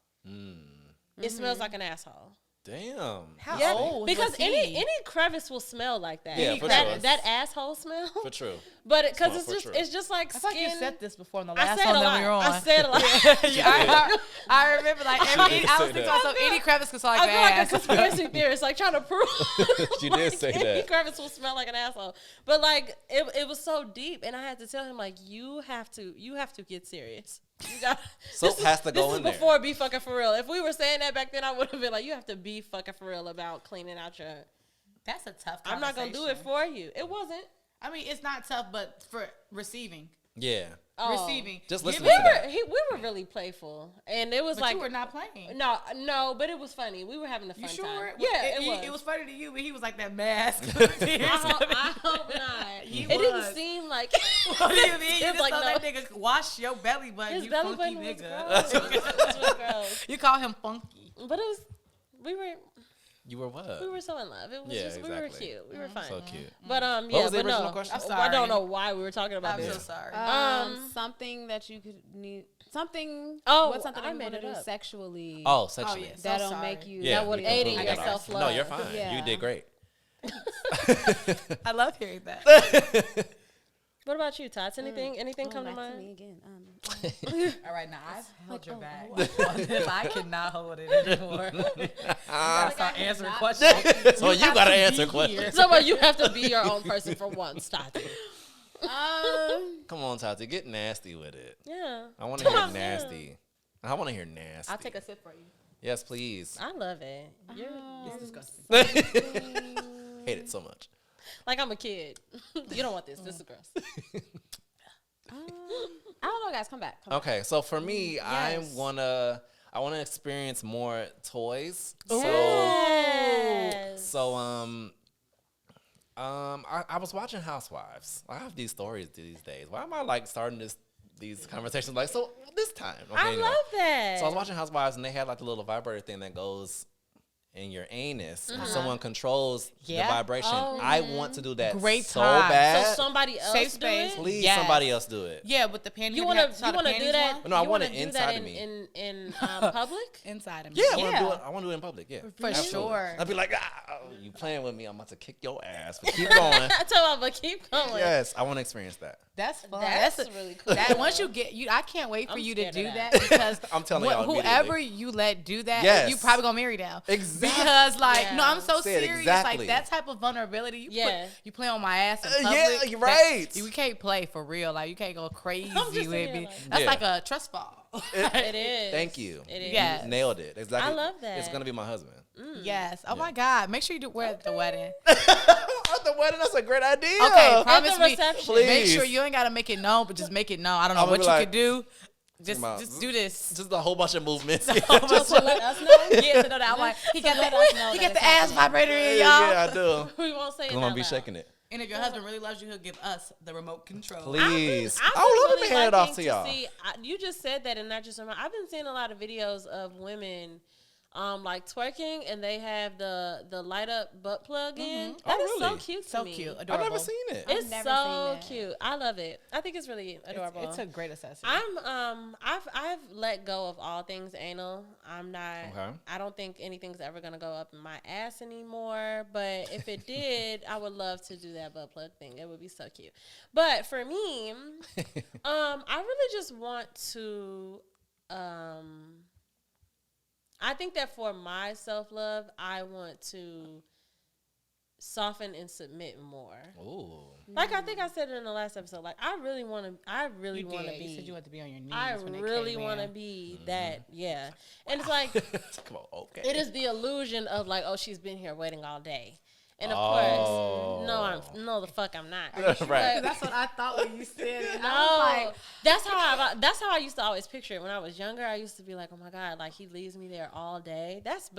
It smells like an asshole. damn. How Yeah, old because was he? any crevice will smell like that. Yeah, for that, sure. that asshole smell. For true. But because Smell it's for just true. it's just like I thought skin. you said this before in the I last said one a that lot. we were on. I said a lot. I remember like did I was say thinking that. so any crevice could smell like I the feel like a ass. conspiracy theorist, like trying to prove. You did say Any that. crevice will smell like an asshole, but like it was so deep, and I had to tell him like you have to get serious. You got Soap has to go This in is there. before be fucking for real. If we were saying that back then, I would have been like, you have to be fucking for real about cleaning out your. That's a tough I'm not gonna do it for you. It wasn't. I mean, it's not tough, but for receiving. Yeah. Oh. Receiving. Just Give listen We to it- that. we were really playful, and it was But like you were not playing. no, but it was funny. We were having a fun You sure? time. Yeah, it was funny to you, but he was like that mask. I hope not. He It didn't was. seem like. What do you mean? You It's just like, saw no. that nigga wash your belly button. His You belly funky button was nigga. gross. It was gross. You call him funky. But it was. You were what? We were so in love. It was Yeah, just we were exactly. cute. We were fine. So cute. But What yeah, was the but original no. question? I'm I don't sorry. know why we were talking about I'm this. so sorry. Something that you could need. Something. Oh, what's something I that you made want to it do up. sexually? Oh, sexually. yes. that'll sorry. make you. Yeah. That would you aid completely in got your it. self-love. No, you're fine. Yeah. You did great. I love hearing that. What about you, Tots? Anything come to Back to mind? me again. All right, now I've held your back. On this. I cannot hold it anymore. You gotta start answering questions. So you have gotta to be answer here. questions. Somebody, you have to be your own person for once, Tati. Come on, Tati, get nasty with it. Yeah. I want to hear Yeah. nasty. I want to hear nasty. I'll take a sip for you. Yes, please. I love it. You're It's disgusting. Hate it so much. like I'm a kid. You don't want this. This is gross. I don't know, guys. Come back. Okay, so for me, Yes. I wanna experience more toys. Yes. So I was watching Housewives. I have these stories these days. Why am I like starting these conversations like so this time? Okay, I anyway. love that. So I was watching Housewives and they had like a little vibrator thing that goes in your anus and someone controls Yeah. the vibration. Oh, I want to do that Great so time. bad. So somebody else Safe do space. it? Please, Yes. somebody else do it. Yeah, with the panties. You wanna do that? No, I you want wanna it do inside that of me. in public? inside of me. Yeah, I want to do it. I want to do it in public. Yeah, For Absolutely. sure. I'd be like, you playing with me? I'm about to kick your ass. But keep going. I tell them, but keep going. Yes, I want to experience that. That's fun. That's a- really cool. That once you get you, I can't wait for I'm you to scared do of that that. because I'm telling y'all whoever immediately. you let do that, Yes. you probably gonna marry them. Exactly. Because like, Yeah. no, I'm so Say it serious. exactly. Like that type of vulnerability, Yeah. you play on my ass in public. yeah, you're that- right. we can't play for real. Like you can't go crazy I'm just with saying, me. like- That's Yeah. like a trust fall. It is. Thank you. It is. Yeah. You nailed it. Exactly. I love that. It's gonna be my husband. Yes. Oh my God. Make sure you do wear it at the wedding. At the wedding, that's a great idea. Okay. Promise the me. reception. Make Please. sure you ain't gotta make it known, but just make it known. I don't know I'ma what be you like, could do. Just about- do this. Just a whole bunch of movements. Just to let us know. Yeah, to know that I'm like, he got let us know that. He that got the it's ass vibrator in, y'all. yeah, I do. We won't say it. I'm gonna out be loud. shaking it. And if your husband really loves you, he'll give us the remote control. Please. I've I would love been to hand it off to liking y'all. See, you just said that, and I just remember I've been seeing a lot of videos of women, like twerking, and they have the light up butt plug in. That Oh, is so really? cute to So me. cute, I've adorable. never seen it. It's never so seen it. cute. I love it. I think it's really adorable. It's a great accessory. I've let go of all things anal. I'm not. Okay. I don't think anything's ever gonna go up in my ass anymore. But if it did, I would love to do that butt plug thing. It would be so cute. But for me, I really just want to. I think that for my self love, I want to soften and submit more. Ooh. Like I think I said it in the last episode. Like I really want to. I really you want to did. be. You said you want to be on your knees. I when they really came want to in. be that. Yeah, and it's like Come on. Okay. it is the illusion of like, oh, she's been here waiting all day, And of course, no, the fuck I'm not. Right. That's what I thought when you said it. No, that's how I used to always picture it when I was younger. I used to be like, oh my god, like he leaves me there all day. That's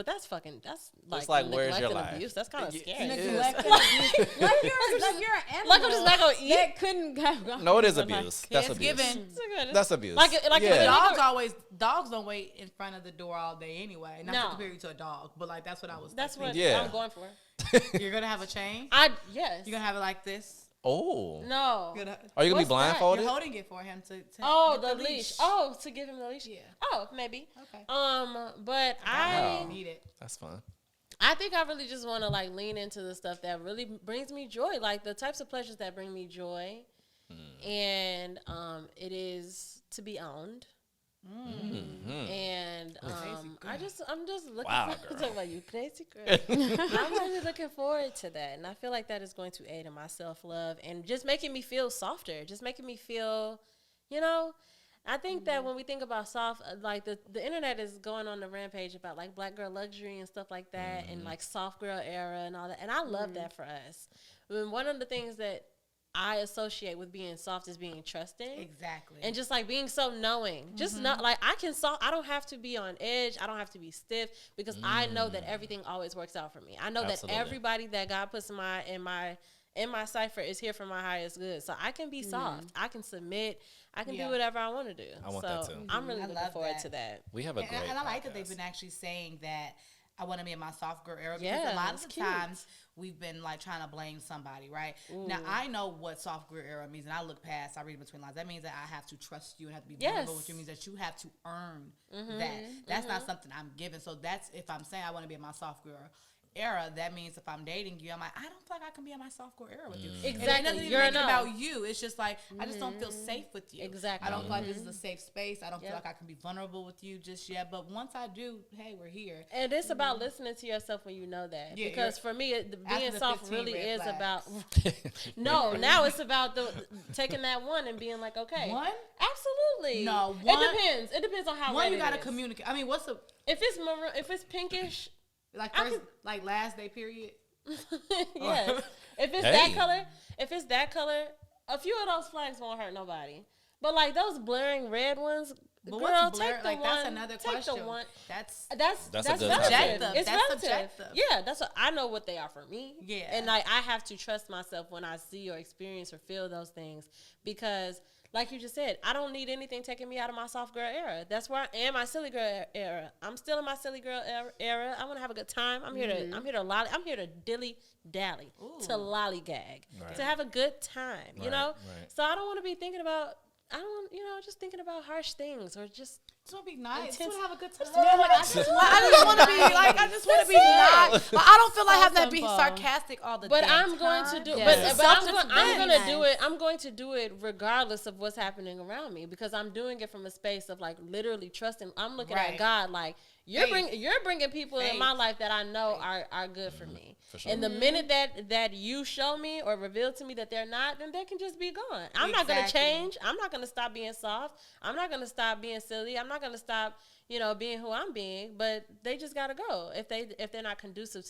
like where's your neglect and life? abuse. That's kind of scary. Neglect and abuse. Like you're an animal. Like I'm just not gonna eat. That couldn't have gone. No, it is abuse. That's Kids abuse. given. That's abuse. Like yeah. Dogs don't wait in front of the door all day anyway. Not to compare you to a dog, but like that's what I was. That's what Yeah. I'm going for. You're gonna have a chain. Yes. You're gonna have it like this. Oh. No. Are you gonna be What's that? blindfolded? You're holding it for him to Oh, get the leash. Oh, to give him the leash. Yeah. Oh, maybe. Okay. But Wow. Need it. That's fun. I think I really just want to like lean into the stuff that really brings me joy, like the types of pleasures that bring me joy, and it is to be owned. And I'm just looking Wow, for girl. talk about you crazy girl. I'm really looking forward to that, and I feel like that is going to aid in my self love and just making me feel softer, just making me feel, you know. I think that when we think about soft, like the internet is going on the rampage about like black girl luxury and stuff like that, and like soft girl era and all that, and I love that for us. I mean, one of the things that I associate with being soft is being trusting. Exactly. And just like being so knowing. Just not like I don't have to be on edge. I don't have to be stiff because I know that everything always works out for me. I know Absolutely. that everybody that God puts in my cipher is here for my highest good. So I can be soft. I can submit. I can do whatever I want to do. I want so that too. I'm really looking love forward that. to that. We have a great And I like that podcast. they've been actually saying that I want to be in my soft girl era because Yeah, a lot it's of the cute. times we've been like trying to blame somebody, right? Now I know what soft girl era means, and I look past. I read between lines. That means that I have to trust you and have to be vulnerable with you. It means that you have to earn that. That's not something I'm given. So that's if I'm saying I want to be in my soft girl era, that means if I'm dating you, I'm like, I don't feel like I can be in my soft girl era with you. And Exactly. it doesn't even You're make it enough. about you. It's just like I just don't feel safe with you. Exactly. I don't feel like this is a safe space. I don't feel Yep. like I can be vulnerable with you just yet. But once I do, hey, we're here. And it's about listening to yourself when you know that. Yeah, because for me, being after the soft 15 really red is flags. about. No, now it's about taking that one and being like, okay. One? Absolutely. No, one- It depends. It depends on how One, red you it gotta is. communicate. I mean, what's the If it's maroon, if it's pinkish, like I first, could- like last day period? yes. If it's that color, a few of those flags won't hurt nobody. But like those blaring red ones, But girl, what's take blur? the Like one. that's another take question. the one. That's That's a good relative. subjective. It's That's relative. subjective. Yeah, that's what I know what they are for me. Yeah. And like I have to trust myself when I see or experience or feel those things because like you just said, I don't need anything taking me out of my soft girl era. That's where I am, my silly girl era. I'm still in my silly girl era. I want to have a good time. I'm here to dilly dally, to lollygag, Right. to have a good time. You Right, know. right. So I don't want to be thinking about. I don't want, just thinking about harsh things or just Just want to be nice. Just Intense- want to have a good time. Yeah, like, I just want to be like, I just want to be nice. But I don't feel like having to be simple. sarcastic all the But damn I'm going to time. do, Yes. but I'm going to Nice. do it. I'm going to do it regardless of what's happening around me because I'm doing it from a space of like literally trusting. I'm looking at Right. God like you're Faith. bringing people in Faith. my life that I know are good for me. For sure. And the minute that you show me or reveal to me that they're not, then they can just be gone. I'm not going to Exactly. change. I'm not going to stop being soft. I'm not going to stop being silly. I'm not going to stop being who I'm being, but they just gotta go if they're not conducive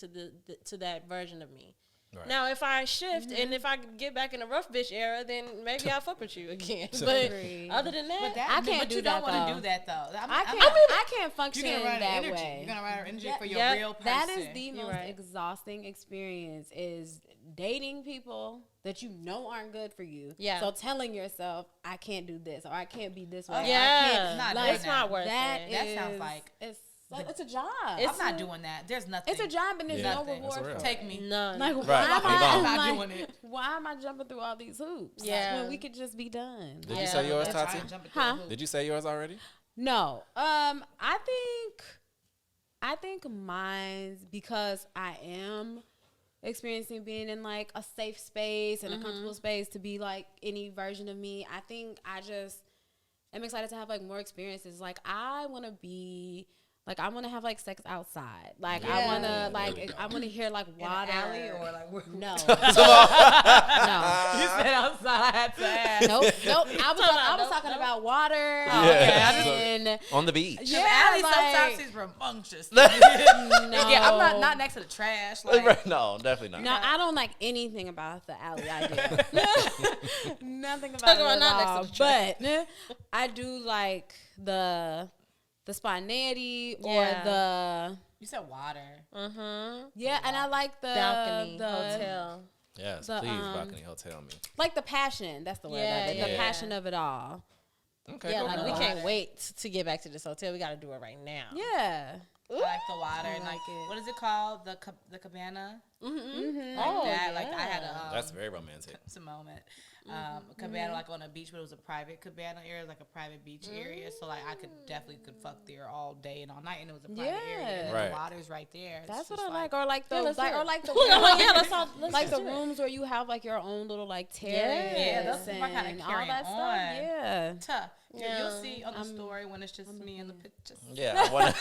to that version of me. Right. Now, if I shift and if I get back in the rough bitch era, then maybe I'll fuck with you again. But Agreed. other than that, But that, I can't but do you that, don't want though. to do that though. I can't function You're gonna run out that of energy. way. You're gonna run out of energy for your Yep. real person. That is the You're most right. exhausting experience is dating people that you know aren't good for you. Yeah. So telling yourself, I can't do this or I can't be this way. I yeah, can't, not like, doing it's not worth that it. That sounds is- like it's a job. It's I'm not doing that. There's nothing. It's a job and there's Yeah. no Nothing. reward That's real. for Take it. me. None. Like, Right. why am I'm I not like, doing it. why am I jumping through all these hoops? Yeah. When we could just be done. Did you Yeah. say yours, That's why Tati? I'm jumping through Huh? a hoop. Did you say yours already? No. I think mine's because I am experiencing being in like a safe space and a comfortable space to be like any version of me. I think I just am excited to have like more experiences. Like I want to be Like I want to have like sex outside. Like Yeah. I want to like Really? I want to hear like In water. an alley or like where? No. You No. said outside. I had to ask. Nope. I was Nope, talking nope. about water. Oh, okay. And On the beach. Yeah, The alley like- sometimes is rambunctious. no. Yeah, I'm not next to the trash. Like, Right, no, definitely not. No, I don't like anything about the alley idea. Nothing about Talk it about at not next to all. the trash. But I do like the spontaneity or Yeah. the you said water. and I like the Balcony, the hotel. Yes, The, please, um, balcony hotel me. like the passion. That's the word. Yeah, the yeah. passion of it all. Okay, Yeah, cool, like cool. we no. can't wait to get back to this hotel. We got to do it right now. Yeah. I like the water and like like it. what is it called? The cabana. Mm-hmm. Like Oh, that. Like I had yeah. That's very romantic. it's a moment. A cabana like on a beach, but it was a private cabana area, like a private beach area. So like I could definitely could fuck there all day and all night, and it was a private area. And Right. the water's right there. It's That's what just I like. Or like the let's do it. or like the I'm like, yeah, let's all let's like just the do it. rooms where you have like your own little like terrace. Yeah, that's my kinda and all carrying that stuff. on. Yeah. Tough. Yeah. You'll see on the story when it's just me in the pictures. Yeah, I wanna,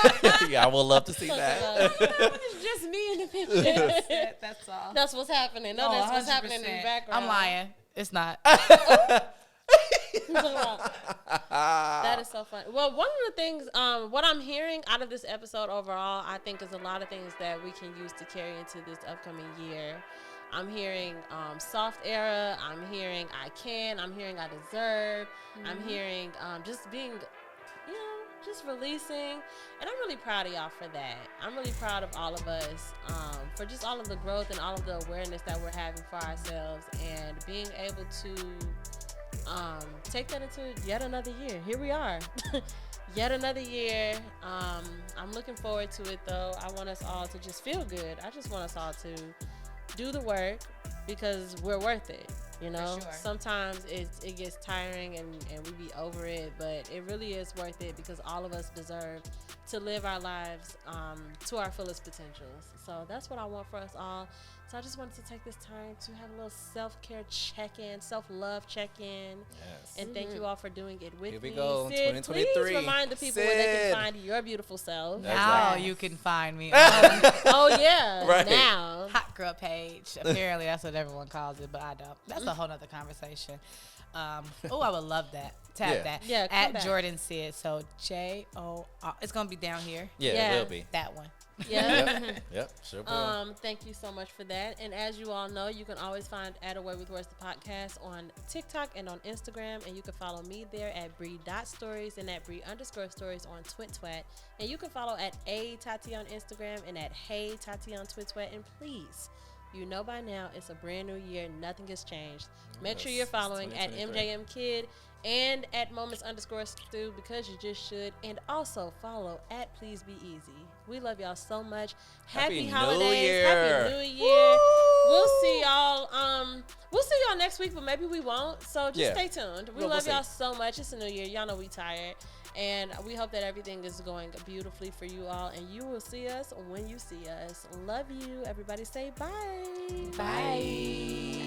yeah, I would love to see that. It's just me in the picture. That's it. That's all. That's what's happening. No, Oh, that's what's happening in the 100%. background. I'm lying. It's not. That is so fun. Well, one of the things, what I'm hearing out of this episode overall, I think is a lot of things that we can use to carry into this upcoming year. I'm hearing soft era. I'm hearing I can. I'm hearing I deserve. I'm hearing just being, just releasing. And I'm really proud of y'all for that. I'm really proud of all of us for just all of the growth and all of the awareness that we're having for ourselves and being able to take that into yet another year. Here we are. Yet another year. I'm looking forward to it though. I want us all to just feel good. I just want us all to do the work because we're worth it. You know, sure. sometimes it gets tiring and we be over it, but it really is worth it because all of us deserve to live our lives to our fullest potentials. So that's what I want for us all. So I just wanted to take this time to have a little self-care check-in, self-love check-in. Yes. And thank you all for doing it with Here we me. go, Sid, 2023. please remind the people where they Sid. can find your beautiful self. That's Now right. you can find me. Oh, yeah. Right. Now. Hot girl page. Apparently, that's what everyone calls it, but I don't. That's a whole nother conversation. Oh, I would love that. Tap Yeah. that. Yeah, come At back. Jordan Sid. So JOR. It's gonna be down here. Yeah, Yeah. it will be. That one. Yeah. Yep, sure will. Thank you so much for that. And as you all know, you can always find At Away with Words the podcast on TikTok and on Instagram. And you can follow me there at Bree.stories and at Bree_stories on Twit. And you can follow at A_Tati on Instagram and at Hey Tati on Twit. And please, you know by now, it's a brand new year. Nothing has changed. Make sure Yes, you're it's following at 2023. MJM Kid and at Moments_Stu because you just should. And also follow at Please Be Easy. We love y'all so much. Happy Happy New holidays. Year. Happy New Year. We'll see y'all. We'll see y'all next week, but maybe we won't. So just Yeah. stay tuned. We We'll love see. y'all so much. It's a new year. Y'all know we tired. And we hope that everything is going beautifully for you all. And you will see us when you see us. Love you. Everybody say bye. Bye.